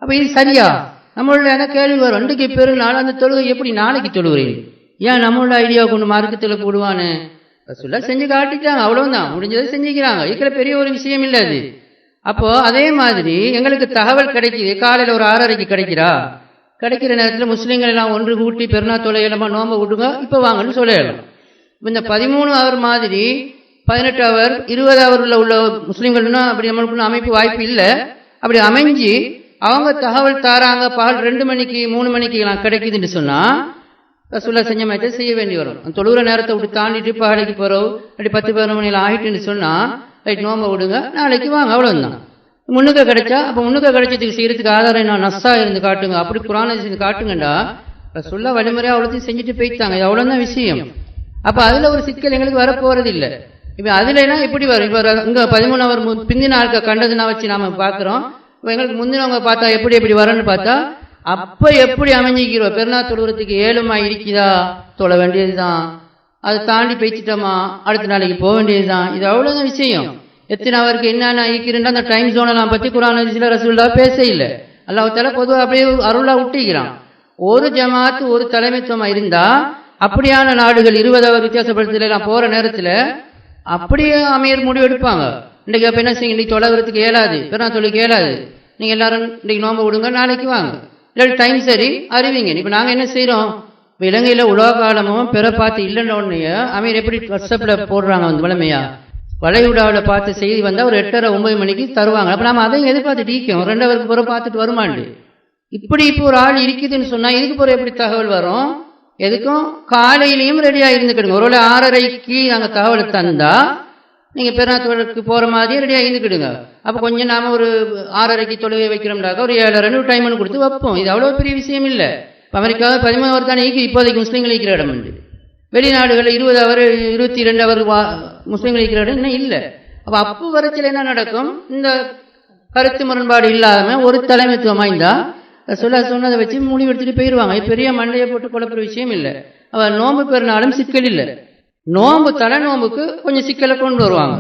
அப்ப இது சரியா? நம்மளோட கேள்வி வரும், இன்றைக்கு பெருநாள், அந்த தொழுகை எப்படி நாளைக்கு தொழுகிறீங்க? ஏன் நம்மளோட ஐடியா கொண்டு மார்க்கத்தில் போடுவான்னு ரசூலுல்லாஹ் செஞ்சு காட்டிட்டாங்க, அவ்வளவுதான், முடிஞ்சதை செஞ்சுக்கிறாங்க. இருக்கிற பெரிய ஒரு விஷயம் இல்லை அது. அப்போ அதே மாதிரி எங்களுக்கு தகவல் கிடைக்குது, காலையில ஒரு 6:30க்கு கிடைக்கிற நேரத்தில் முஸ்லீம்கள் எல்லாம் ஒன்று கூட்டி பெருநாள் தொழுகையிலமா நோம்ப விடுங்க, இப்ப வாங்கன்னு சொல்லலாம். இந்த 13 ஹவர் மாதிரி 18 ஹவர் 20 ஹவர்ல உள்ள முஸ்லீம்கள்னா அப்படி நம்மளுக்கு அமைப்பு வாய்ப்பு இல்லை. அப்படி அமைஞ்சு அவங்க தகவல் தாராங்க, பகல் 2 மணிக்கு 3 மணிக்கு எல்லாம் கிடைக்குதுன்னு சொன்னா ரசூலுல்லாஹ் செஞ்ச மாதிரி செய்ய வேண்டி வரும். அந்த தொழுகிற நேரத்தை விட்டு தாண்டிட்டு பகலுக்கு போறோம், அப்படி 10-11 மணில ஆகிட்டுன்னு சொன்னா ரைட் நோம்ப விடுங்க, நாளைக்கு வாங்க, அவ்வளவுதான். முன்னுக்க கிடைச்சா அப்ப முன்னுக்க கிடைச்சதுக்கு செய்யறதுக்கு ஆதாரம் நான் நஸ்ஸா இருந்து காட்டுங்க, அப்படி குர்ஆனை இருந்து காட்டுங்கண்டா ரசூலுல்லாஹ் வழிமுறையா அவ்வளோத்தையும் செஞ்சுட்டு போயிட்டாங்க, அவ்வளவுதான் விஷயம். அப்ப அதுல ஒரு சிக்கல் எங்களுக்கு வரப்போறது இல்லை. இப்ப அதுல எல்லாம் எப்படி வரும், இப்ப இங்க 13 ஹவர் பிந்தின ஆட்க கண்டதுனா வச்சு நாம பாக்குறோம். இப்ப எங்களுக்கு முந்தினவங்க பார்த்தா எப்படி வரும்னு பார்த்தா அப்ப எப்படி அமைஞ்சிக்கிறோம், பெருநாள் தொழுகிறதுக்கு 7 இருக்குதா தொழ வேண்டியதுதான், அதை தாண்டி பேசிட்டோமா அடுத்த நாளைக்கு போக வேண்டியதுதான். இது அவ்வளவுதான் விஷயம். எத்தனை அவருக்கு என்னென்ன இருக்கிறேன் அந்த டைம் ஜோனெல்லாம் பத்தி குர்ஆன் ஹதீஸ்ல ரசூலுல்லாஹ் பேச இல்லை. அல்லாஹ் தஆலா பொதுவாக அப்படியே அருளா விட்டுக்கிறான். ஒரு ஜமாத்து ஒரு தலைமைத்துவமா இருந்தா அப்படியான நாடுகள் 20 ஹவர் வித்தியாசப்படுத்தல போற நேரத்துல அப்படியே அமீர் முடிவு எடுப்பாங்க. இன்றைக்கு அப்போ என்ன செய்யுங்க, இன்றைக்கி தொலைகிறதுக்கு இயலாது, பெருநாள் தொழிலுக்கு இயலாது, நீங்கள் எல்லாரும் இன்றைக்கி நோன்பு விடுங்க, நாளைக்கு வாங்க, இல்லாட்டி டைம் சரி அறிவிங்க. இப்போ நாங்கள் என்ன செய்கிறோம், இப்போ இலங்கையில் உலக காலமும் பிற பார்த்து இல்லைன்னு அமீர் எப்படி வாட்ஸ்அப்பில் போடுறாங்க வந்து வளமையா வளைகுடாவில் பார்த்து செய்தி வந்தால் ஒரு 8:30-9 மணிக்கு தருவாங்க. அப்போ நம்ம அதையும் எதிர்பார்த்துட்டு இருக்கோம், 2 ஹவருக்கு பிறகு பார்த்துட்டு வருமாண்டு. இப்படி இப்போ ஒரு ஆள் இருக்குதுன்னு சொன்னால் இதுக்கு பிறகு எப்படி தகவல் வரும்? எதுக்கும் காலையிலையும் ரெடியாக இருந்துக்கிடுங்க. ஒருவேளை 6:30க்கு நாங்கள் தகவல் தந்தால் நீங்கள் பெருநாத்துக்கு போகிற மாதிரியே ரெடியாக இருந்துக்கிடுங்க. அப்போ கொஞ்சம் நாம் ஒரு 6:30க்கு தொழுகை வைக்கிறோம்னாக்கா ஒரு 7:30 டைம் கொடுத்து வைப்போம். இது அவ்வளோ பெரிய விஷயம் இல்லை. இப்போ அமெரிக்காவில் 13 ஹவர் தானே இப்போதைக்கு முஸ்லீம்கள் இருக்கிற இடம் உண்டு. வெளிநாடுகளில் 20 ஹவர் 22 ஹவர் முஸ்லீம்கள் இருக்கிற இடம் இன்னும் இல்லை. அப்போ வரச்சில் என்ன நடக்கும், இந்த கருத்து முரண்பாடு இல்லாமல் ஒரு தலைமைத்துவம் வாய்ந்தால் சொன்னதை வச்சு முடிவு எடுத்துட்டு போயிடுவாங்க. பெரிய மண்டையை போட்டு குழப்புற விஷயம் இல்லை. அவள் நோன்பு பெருநாளும் சிக்கல் இல்லை. நோன்பு தலை நோம்புக்கு கொஞ்சம் சிக்கலை கொண்டு வருவாங்க,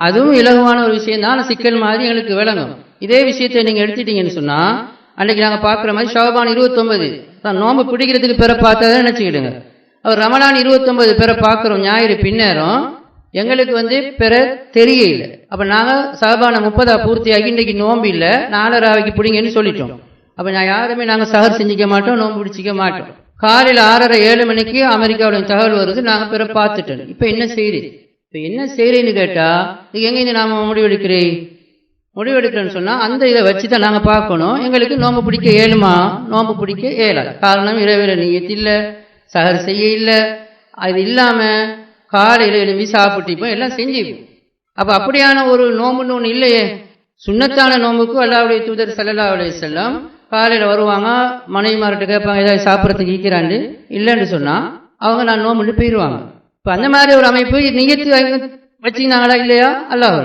அதுவும் இலகுவான ஒரு விஷயம் தான். ஆனால் சிக்கல் மாதிரி எங்களுக்கு விளங்கும். இதே விஷயத்தை நீங்கள் எடுத்துட்டீங்கன்னு சொன்னால் அன்றைக்கி நாங்கள் பார்க்குற மாதிரி ஷாபான் 29 தான் நோன்பு பிடிக்கிறதுக்கு பிற பார்த்ததை நினச்சிக்கிடுங்க. அவர் ரமலான் 29 பிற பார்க்குறோம் ஞாயிறு பின்னேரம் எங்களுக்கு பிற தெரியல. அப்போ நாங்கள் ஷாபானை 30 பூர்த்தியாகி இன்றைக்கி நோம்பு இல்லை 4:30 பிடிங்கன்னு சொல்லிட்டோம். அப்போ யாருமே நாங்கள் சஹர் செஞ்சிக்க மாட்டோம், நோன்பு பிடிச்சிக்க மாட்டோம். காலையில் 6:30-7 மணிக்கு அமெரிக்காவுடைய தகவல் வருது, நாங்கள் பிற பார்த்துட்டோம். இப்போ என்ன செய்கிறேன்னு கேட்டால் இது எங்கேருந்து நாம் முடிவெடுக்கிறேன்னு சொன்னால் அந்த இதை வச்சு தான் நாங்கள் பார்க்கணும். எங்களுக்கு நோன்பு பிடிக்க இயலுமா, நோன்பு பிடிக்க இயலாது. காரணம் இரவில் நீயத்து இல்லை, சஹர் செய்ய இல்லை, அது இல்லாமல் காலையில் எழும்பி சாப்பிட்டுப்போம், எல்லாம் செஞ்சுப்போம். அப்போ அப்படியான ஒரு நோம்புன்னு ஒன்று இல்லையே. சுன்னத்தான நோம்புக்கு அல்லாஹ்வுடைய தூதர் ஸல்லல்லாஹு அலைஹி வஸல்லம் காலையில் வருவாங்க, மனைவிமார்கிட்ட கேட்பாங்க ஏதாவது சாப்பிட்றதுக்கு ஈக்கிறாண்டு, இல்லைன்னு சொன்னால் அவங்க நான் நோம்புன்னு போயிடுவாங்க. இப்போ அந்த மாதிரி ஒரு அமைப்பு நியத்து வச்சுக்கினாங்களா இல்லையா அல்லாஹ்.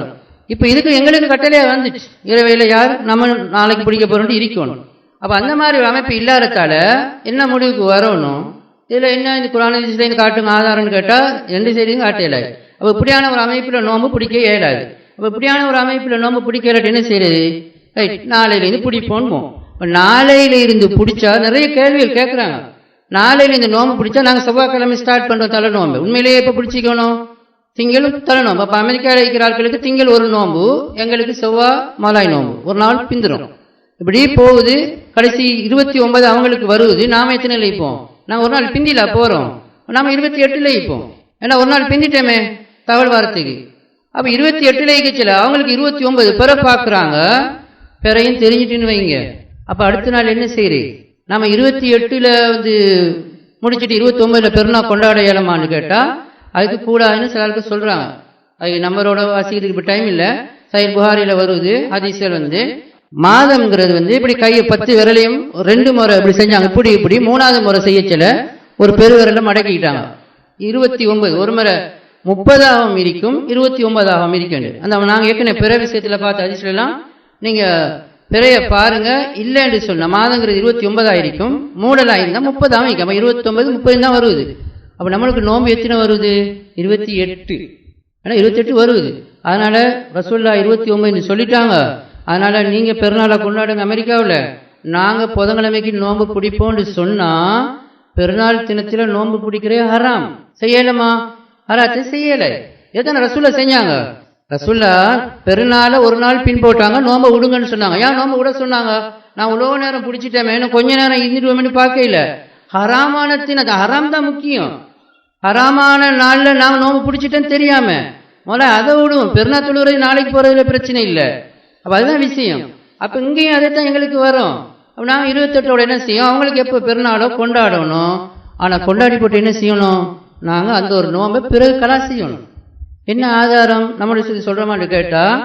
இப்போ இதுக்கு எங்களுக்கு கட்டளையாக வந்துச்சு, இரவையில் யார் நம்ம நாளைக்கு பிடிக்க போகிறோம்னு இருக்கணும். அப்போ அந்த மாதிரி ஒரு அமைப்பு இல்லாததால என்ன முடிவுக்கு வரணும், இதில் என்ன இந்த குர்ஆன் ஹதீஸ்ல காட்டுங்க ஆதாரம்னு கேட்டால் 2 செய்தியும் காட்ட இயலாது. அப்போ இப்படியான ஒரு அமைப்பில் நோம்பு பிடிக்க இயலாது. அப்போ இப்படியான ஒரு அமைப்பில் நோம்பு பிடிக்கலாட்டு என்ன செய்யறது, ரைட் நாளையிலேருந்து பிடிப்போம். இப்போ நாளையிலிருந்து பிடிச்சா நிறைய கேள்விகள் கேட்குறாங்க. நாளையிலேருந்து நோம்பு பிடிச்சா நாங்கள் செவ்வாய்க்கிழமை ஸ்டார்ட் பண்ணுறோம் தலை நோம்பு. உண்மையிலேயே எப்போ பிடிச்சிக்கணும், திங்களும் தலை நோம்பு. அப்போ அமெரிக்காவில் இருக்கிற ஆட்களுக்கு திங்கள் ஒரு நோம்பு, எங்களுக்கு செவ்வாய் மலாய் நோம்பு ஒரு நாள் பிந்துடும். இப்படி போகுது. கடைசி 29 அவங்களுக்கு வருவது, நாம் எத்தனை இருப்போம், நாங்கள் ஒரு நாள் பிந்தில போகிறோம், நாம் 28 இருப்போம். ஏன்னா ஒரு நாள் பிந்திட்டோமே தகவல் வாரத்துக்கு. அப்போ 28 இருக்கச்சில அவங்களுக்கு 29 பிற பார்க்குறாங்க, பிறையும் தெரிஞ்சிட்டுன்னு வைங்க. அப்போ அடுத்த நாள் என்ன செய்யுது, நம்ம 28 முடிச்சுட்டு 29 பெருநாள் கொண்டாட இயலமான்னு கேட்டால் அதுக்கு கூடாதுன்னு சில ஆளுக்கு சொல்கிறாங்க. அது நம்பரோட வாசிக்கிறதுக்கு இப்போ டைம் இல்லை. சஹீஹ் புகாரியில் வருது ஹதீஸ்கள் மாதம்ங்கிறது இப்படி கையை 10 விரலையும் 2 முறை இப்படி செஞ்சாங்க. இப்படி 3ஆவது முறை செய்யச்சல ஒரு பெருவிரலை மடக்கிக்கிட்டாங்க. 29 ஒரு முறை 30ஆகவும் இருக்கும் 29ஆகவும் இருக்கும். அந்த நாங்கள் ஏற்கனவே பிற விஷயத்தில் பார்த்த ஹதீஸ்லாம் நீங்கள் பிறைய பாருங்க, இல்லைன்னு சொன்ன மாதங்கிறது 29 இருக்கும், மூடலாக இருந்தால் 30 இருக்கும். 29 30 தான் வருது. அப்போ நம்மளுக்கு நோம்பு எத்தனை வருது, 28. ஆனால் 28 வருது. அதனால ரசூலுல்லாஹ் 29 சொல்லிட்டாங்க. அதனால நீங்க பெருநாளை கொண்டாடுங்க அமெரிக்காவில், நாங்கள் புதன்கிழமைக்கு நோம்பு பிடிப்போம்னு சொன்னா பெருநாள் தினத்தில் நோம்பு பிடிக்கிறே ஹராம். செய்யலாமா, ஹராத்தை செய்யலை. எத்தனை ரசூலுல்லாஹ் செஞ்சாங்க, ரசூலுல்லாஹ் பெருநாளை ஒரு நாள் பின் போட்டாங்க, நோம்பை விடுங்கன்னு சொன்னாங்க. ஏன் நோம்பு விட சொன்னாங்க, நான் இவ்வளோ நேரம் பிடிச்சிட்டேன், இன்னும் கொஞ்ச நேரம் இருந்துடுவோம்னு பார்க்கல. ஹராமான தினம், ஹராம் தான் முக்கியம். ஹராமான நாளில் நாங்கள் நோம்பு பிடிச்சிட்டேன்னு தெரியாம முதல்ல அதை விடுவோம். பெருநாள் தொழுகிறது நாளைக்கு போகிறதுல பிரச்சனை இல்லை. அப்போ அதுதான் விஷயம். அப்போ இங்கேயும் அதை தான் எங்களுக்கு வரும். அப்போ நாங்கள் 28ஓட என்ன செய்யும், அவங்களுக்கு எப்போ பெருநாளோ கொண்டாடணும். ஆனால் கொண்டாடி போட்டு என்ன செய்யணும், நாங்கள் அந்த ஒரு நோம்பை பிறகு கலா செய்யணும். என்ன ஆதாரம் நம்மளுடைய சொல்லி சொல்கிறோமான்னு கேட்டால்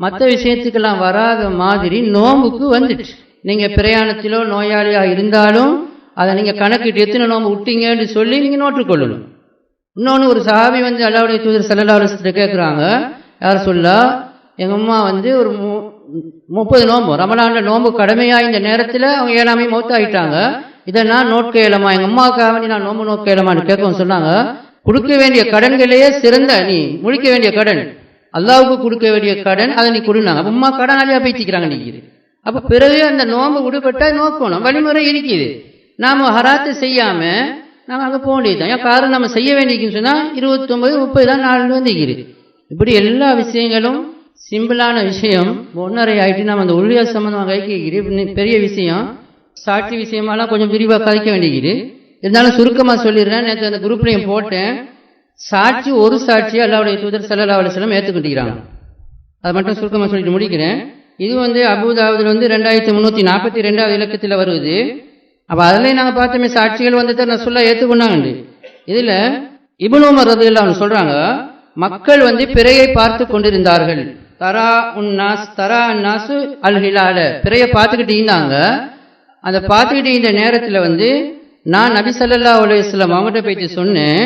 மற்ற விஷயத்துக்கெல்லாம் வராத மாதிரி நோம்புக்கு வந்துடுச்சு. நீங்கள் பிரயாணத்திலோ நோயாளியாக இருந்தாலும் அதை நீங்கள் கணக்கிட்டு எத்தனை நோம்பு விட்டீங்கன்னு சொல்லி நீங்கள் நோட்டுக்கொள்ளணும். இன்னொன்று ஒரு சஹாபி அல்லாஹ்வுடைய தூதர் ஸல்லல்லாஹு அலைஹி வஸல்லம் கேட்குறாங்க, யார் சொல்லா எங்கள் அம்மா ஒரு 30 நோம்பு ரமலானில் நோம்பு கடமையாக இந்த நேரத்தில் அவங்க 7ஆமே மௌத்தாயிட்டாங்க, இதை நான் நோட்க இயலமா, எங்கள் அம்மாவுக்காக வேண்டி நான் நோம்பு நோட்க இயலமான்னு கேட்கவும் சொன்னாங்க, கொடுக்க வேண்டிய கடன்களையே சிறந்த நீ முடிக்க வேண்டிய கடன், அல்லாஹ்வுக்கு கொடுக்க வேண்டிய கடன், அதை நீ கொடுனாங்க. அப்போ அம்மா கடனாளியாக பேசிக்கிறாங்க நிற்கிது. அப்போ பிறகு அந்த நோம்பு விடுபட்டா நோக்கணும், வழிமுறை இருக்குது. நாம் ஹராத்தை செய்யாமல் நாங்கள் அங்கே போக வேண்டியது தான். ஏன் காரணம் நம்ம செய்ய வேண்டியதுன்னு சொன்னால் 29 30 தான் நாள் வந்துக்கிறது. இப்படி எல்லா விஷயங்களும் சிம்பிளான விஷயம் 1.5 ஆயிட்டு நம்ம அந்த உள்ளியா சம்பந்தமாக கைக்கு பெரிய விஷயம் சாட்சி விஷயமெல்லாம் கொஞ்சம் விரிவாக கதைக்க வேண்டியது. இருந்தாலும் சுருக்கமாக சொல்லிடுறேன். நேற்று அந்த குரூப்லையும் போட்டேன். சாட்சி ஒரு சாட்சி அல்லாஹ்வுடைய தூதர் ஸல்லல்லாஹு அலைஹி வஸல்லம் ஏற்றுக்கிட்டாங்க. அதை மட்டும் சுருக்கமாக சொல்லிட்டு முடிக்கிறேன். இது அபூதாவுதுல 2342வது இலக்கத்தில் வருவது. அப்போ அதில் நாங்கள் பார்த்தோமே சாட்சிகள் ரசூலுல்லாஹ் ஏற்றுக்கொண்டாங்க. இதில் இப்னு உமர் ரலியல்லாஹு அன்ஹு சொல்றாங்க, மக்கள் பிறையை பார்த்து கொண்டிருந்தார்கள். தரா அன்னாசு அல் ஹிலால, பிறையை பார்த்துக்கிட்டு இருந்தாங்க. அந்த பார்த்துக்கிட்டு இந்த நேரத்தில் நான் நபி ஸல்லல்லாஹு அலைஹி வஸல்லம் அவங்ககிட்ட போயிட்டு சொன்னேன்,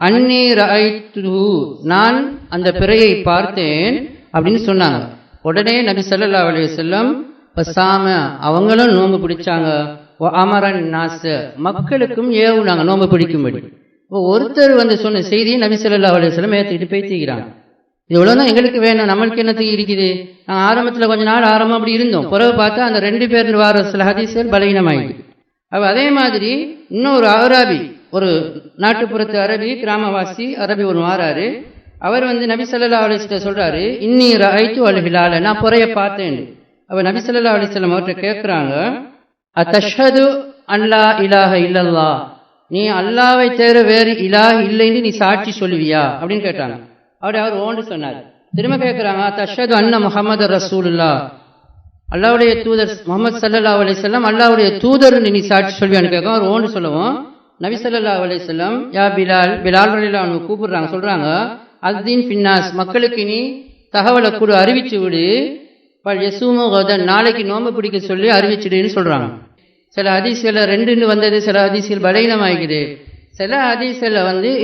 அன்னி ரஅய்துஹு, நான் அந்த பிறையை பார்த்தேன் அப்படின்னு சொன்னாங்க. உடனே நபி ஸல்லல்லாஹு அலைஹி வஸல்லம் பசாம, அவங்களும் நோன்பு பிடிச்சாங்க. அமரன் நாஸ், மக்களுக்கும் ஏவுனாங்க நோன்பு பிடிக்கும்படி. ஒருத்தர் சொன்ன செய்தியை நபி ஸல்லல்லாஹு அலைஹி வஸல்லம் ஏற்றுக்கிட்டு பேசிக்கிறாங்க. இவ்வளவுதான் எங்களுக்கு வேணும், நம்மளுக்கு என்னத்துக்கு இருக்குது. நாங்கள் ஆரம்பத்தில் கொஞ்ச நாள் அப்படி இருந்தோம். பிறகு பார்த்தா அந்த 2 பேர் வார சில ஹதீஸ்கள் பலகீனமாயிடுது. அப்போ அதே மாதிரி இன்னொரு அராபி, ஒரு நாட்டுப்புறத்து அரபி, கிராமவாசி அரபி ஒரு வாராரு. அவர் நபி ஸல்லல்லாஹு அலைஹி வஸல்லம் சொல்றாரு, இன்னி ரஅய்து அல் ஹிலால, நான் பிறையை பார்த்தேன். அப்போ நபி ஸல்லல்லாஹு அலைஹி வஸல்லம் அவர்கிட்ட கேட்குறாங்க, அத்தஷ்ஹது அல்லா இலாஹ இல்லல்லாஹ், நீ அல்லாவை தவிர வேறு இலாஹ் இல்லைன்னு நீ சாட்சி சொல்லுவியா அப்படின்னு கேட்டாங்க. அவர் ஓண்டு சொன்னார். திரும்ப கேட்குறாங்க, தஷ்ஹது அன்ன முஹம்மது ரசூலுல்லாஹ், அல்லாஹ்வுடைய தூதர் முஹம்மது ஸல்லல்லாஹு அலைஹி வஸல்லம் அல்லாஹ்வுடைய தூதர் நீ சாட்சி சொல்வியான்னு கேட்கும். அவர் ஓண்டு சொல்லுவோம். நபி ஸல்லல்லாஹு அலைஹி வஸல்லம் யா பிலால் ரலியல்லாஹு அன்ஹு கூப்பிடுறாங்க. சொல்றாங்க, அஸ்தீன் ஃபின்னாஸ், மக்களுக்கு நீ தகவலை கூட அறிவிச்சு விடு. யசூமு கதன், நாளைக்கு நோன்பு பிடிக்க சொல்லி அறிவிச்சிடுன்னு சொல்றாங்க. சில ஹதீஸ்கள் 2 வந்தது, சில ஹதீஸ்கள் பலகீனமாகிக்குது. சில ஹதீஸ்கள்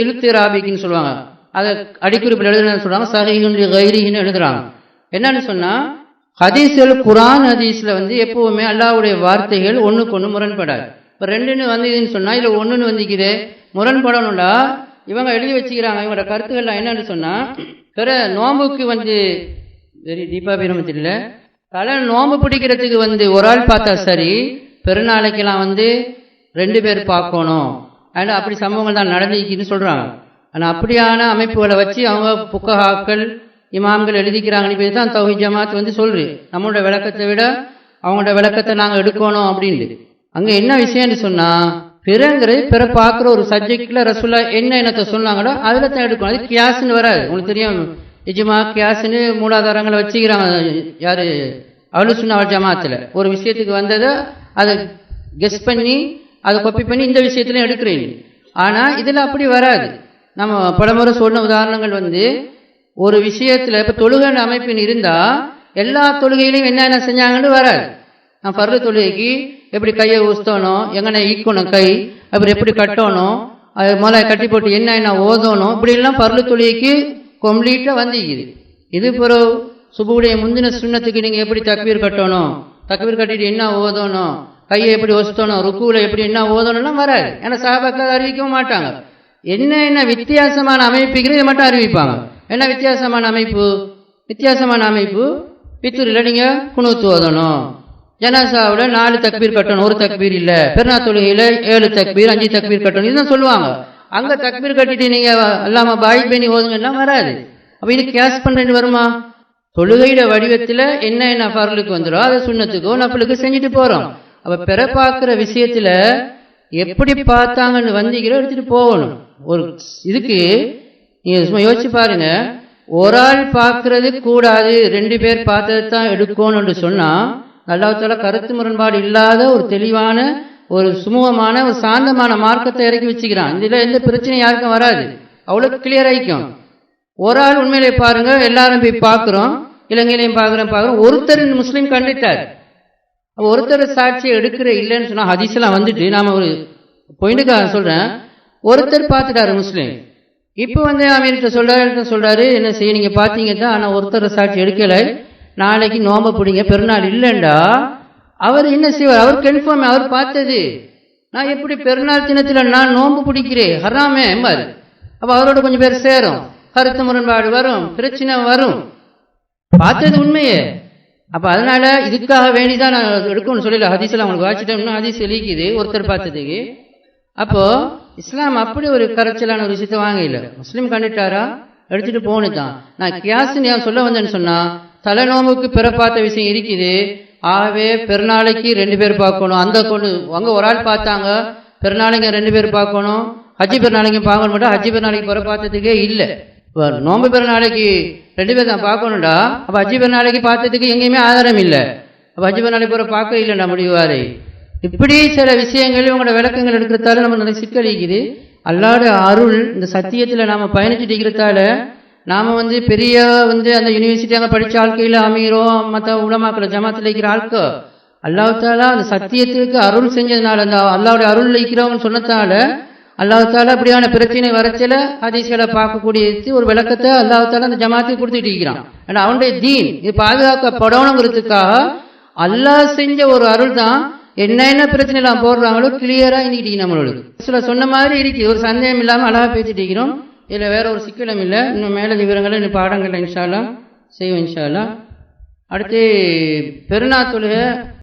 இல்திராபிக்குன்னு சொல்லுவாங்க. அதை அடிக்குறிப்பில் எழுதுன்னு சொல்றாங்க. சஹீஹுன் லி கைரிஹின்னு எழுதுறாங்க. என்னன்னு சொன்னா, ஹதீஸ்கள் குர்ஆன் ஹதீஸ்ல எப்பவுமே அல்லாஹ்வுடைய வார்த்தைகள் ஒண்ணுக்கு ஒண்ணு முரண்படாது. இப்போ 2 வந்ததுன்னு சொன்னா இதுல 1 வந்துக்குது, முரண்படணும்டா இவங்க எழுதி வச்சுக்கிறாங்க. இவங்களோட கருத்துக்கள்லாம் என்னன்னு சொன்னா, பிற நோம்புக்கு வெரி தீபா பிரமத்தில் தலை நோம்பு பிடிக்கிறதுக்கு ஒரு ஆள் பார்த்தா சரி, பெருநாளைக்கெல்லாம் 2 பேர் பார்க்கணும். அண்ட் அப்படி சம்பவங்கள் தான் நடந்துக்குன்னு சொல்றாங்க. ஆனால் அப்படியான அமைப்புகளை வச்சு அவங்க புக்கஹாக்கள் இமாம்கள் எழுதிக்கிறாங்கன்னு பேர் தான் தௌஹீத் ஜமாத் சொல்று. நம்மளோட விளக்கத்தை விட அவங்களோட விளக்கத்தை நாங்கள் எடுக்கணும் அப்படின்ட்டு. அங்கே என்ன விஷயம்னு சொன்னா, பிறங்கிறது பிற பார்க்குற ஒரு சப்ஜெக்ட்ல ரசூலுல்லாஹ் என்னத்தை சொன்னாங்களோ அதில் தான் எடுக்கணும். அது கியாஸ்ன்னு வராது. உங்களுக்கு தெரியும், இஜ்மா கியாஸ்ன்னு மூலாதாரங்களை வச்சுக்கிறாங்க. யாரு அஹ்லுஸ் சுன்னah வல் ஜமாத்தில் ஒரு விஷயத்துக்கு வந்ததை அதை கெஸ் பண்ணி அதை காப்பி பண்ணி இந்த விஷயத்துலையும் எடுக்கிறீங்க. ஆனால் இதில் அப்படி வராது. நம்ம பலமுறை சொன்ன உதாரணங்கள் ஒரு விஷயத்தில் இப்போ தொழுகைன்ற அமைப்பின் இருந்தால் எல்லா தொழுகையிலையும் என்னென்ன செஞ்சாங்கன்னு வராது. நான் ஃபர்து தொழுகைக்கு எப்படி கையை ஊஸ்தணும், எங்கன்னா ஈக்கணும் கை, அப்புறம் எப்படி கட்டணும், அது முதல்ல கட்டி போட்டு என்ன ஓதணும், இப்படிலாம் ஃபர்து தொழுகைக்கு கம்ப்ளீட்டாக வந்துக்குது. இது பிறகு சுபுடைய முந்தின சுன்னத்துக்கு நீங்கள் எப்படி தக்பீர் கட்டணும், தக்பீர் கட்டிட்டு என்ன ஓதணும், கையை எப்படி ஒசத்தணும், ருக்குவில் எப்படி என்ன ஓதணும்லாம் வராது. ஏன்னா சஹாபாக்கள் அறிவிக்கவும் மாட்டாங்க. என்ன வித்தியாசமான அமைப்புங்கிறது இதை மட்டும் அறிவிப்பாங்க. என்ன வித்தியாசமான அமைப்பு, பித்துரில் நீங்கள் குனூத்து ஓதணும், ஜனாசாவில் 4 தக்பீர் கட்டணும், 1 தக்பீர் இல்லை, பெருநா தொழுகையில் 7 தக்பீர் 5 தக்பீர் கட்டணும், இதுதான் சொல்லுவாங்க. அங்கே தக்பீர் கட்டிட்டு நீங்கள் அல்லாம பாய் பண்ணி ஓதுங்கலாம் வராது. அப்போ இது கேஸ் பண்ணுறேன்னு வருமா? தொழுகையிட வடிவத்தில் என்ன ஃபர்லுக்கு வந்துடும் அதை சுன்னத்துக்கோ நஃபிலுக்கு செஞ்சுட்டு போகிறோம். அப்போ பிற பார்க்குற விஷயத்தில் எப்படி பார்த்தாங்கன்னு வந்தீங்களோ எடுத்துகிட்டு போகணும். ஒரு இதுக்கு நீங்கள் சும்மா யோசிச்சு பாருங்க, ஒரு ஆள் பார்க்கறது கூடாது, 2 பேர் பார்த்தது தான் எடுக்கணும்னு சொன்னால் அல்லாஹ் தஆலா கருத்து முரண்பாடு இல்லாத ஒரு தெளிவான ஒரு சுமூகமான ஒரு சாந்தமான மார்க்கத்தை இறக்கி வச்சுக்கிறான். இதில் எந்த பிரச்சனையும் யாருக்கும் வராது, அவ்வளோ கிளியர் ஆகிக்கும். ஒரு ஆள் உண்மையிலே பாருங்க, எல்லாரும் போய் பார்க்குறோம், இலங்கையிலையும் பார்க்குறோம், ஒருத்தர் முஸ்லீம் கண்டுட்டார். ஒருத்தர் சாட்சியை எடுக்கிற இல்லைன்னு சொன்னால் ஹதீஸ்லாம் நாம் ஒரு பாயிண்ட்டுக்காக சொல்கிறேன், ஒருத்தர் பார்த்துட்டாரு முஸ்லீம். இப்போ அமீர்கிட்ட சொல்கிறாரு என்ன செய்ய, நீங்கள் பார்த்தீங்க தான், ஆனால் ஒருத்தர் சாட்சி எடுக்கலை, நாளைக்கு நோம்பு பிடிங்க, பெருநாள் இல்லைண்டா அவர் என்ன செய்வார்? அவர் கன்ஃபார்ம், அவர் பார்த்தது. நான் எப்படி பெருநாள் தினத்தில் நான் நோம்பு பிடிக்கிறேன் ஹராமே எம்பார். அப்போ அவரோட கொஞ்சம் பேர் சேரும், கருத்து முரண்பாடு வரும், பிரச்சனை வரும், பார்த்தது உண்மையே. அப்போ அதனால இதுக்காக வேண்டிதான் நான் எடுக்கணும்னு சொல்லல. ஹதீஸ்லாம் அவங்களுக்கு வாசிட்டேன், இன்னும் ஹதீஸ் எழுதிக்குது ஒருத்தர் பார்த்ததுக்கு. அப்போ இஸ்லாம் அப்படி ஒரு கரைச்சலான ஒரு விஷயத்தை வாங்க இல்லை. முஸ்லீம் கண்டுட்டாரா எடுத்துட்டு போனதான். நான் கியாஸ்ன்னு ஏன் சொல்ல வந்தேன்னு சொன்னா, தலைநோம்புக்கு பிற பார்த்த விஷயம் இருக்குது. ஆகவே பெருநாளைக்கு 2 பேர் பார்க்கணும். அந்த கொண்டு அங்க ஒரு ஆள் பார்த்தாங்க, பெருநாளைக்கு 2 பேர் பார்க்கணும், ஹஜ்ஜி பெருநாளைக்கு பார்க்கணும். மட்டும் ஹஜ்ஜி பெருநாளைக்கு பிற பார்த்ததுக்கே இல்லை. நோம்பு பெருநாளைக்கு 2 பேர் தான் பார்க்கணும்டா. அப்ப ஹஜ்ஜி பெருநாளைக்கு பார்த்ததுக்கு எங்கேயுமே ஆதாரம் இல்லை. அப்ப ஹஜ்ஜி பெருநாளைக்கு பிற பார்க்க இல்லைண்டா முடிவாரு. இப்படி சில விஷயங்கள் உங்களோட விளக்கங்கள் எடுக்கிறதால நம்ம நிறைய சிக்கலிக்குது. அல்லாஹ்வோட அருள் இந்த சத்தியத்துல நாம பயணிச்சுட்டு இருக்கிறதால நாம பெரிய அந்த யூனிவர்சிட்டி அங்கே படிச்ச ஆட்கையில் அமீரோ மற்ற உலமாக்கள் ஜமாத்தில் இருக்கிற ஆட்கோ அல்லாஹ் தாலா அந்த சத்தியத்திற்கு அருள் செஞ்சதுனால, அந்த அல்லாஹ்வுடைய அருள் இருக்கிறவங்க சொன்னதால அல்லாஹ் தாலா அப்படியான பிரச்சனை வரச்சல ஹதீஸ்களை பார்க்கக்கூடிய ஒரு விளக்கத்தை அல்லாஹ் தாலா அந்த ஜமாத்துக்கு கொடுத்துட்டு இருக்கிறான். ஏன்னா அவனுடைய தீன் இது பாதுகாக்கப்படணுங்கிறதுக்காக அல்லாஹ் செஞ்ச ஒரு அருள் தான். என்ன பிரச்சனை எல்லாம் போடுறாங்களோ கிளியரா இன்னைக்கு நம்மளுக்கு சில சொன்ன மாதிரி இருக்கு. ஒரு சந்தேகம் இல்லாம அழகா பேசிட்டு இருக்கிறோம். இதுல வேற ஒரு சிக்கலும் இல்லை. இன்னும் மேல விவரங்களை இன்னும் பாடங்கள்ல இன்ஷா அல்லாஹ் செய்வோம் இன்ஷா அல்லாஹ். அடுத்து பெருநாள் தொழுகை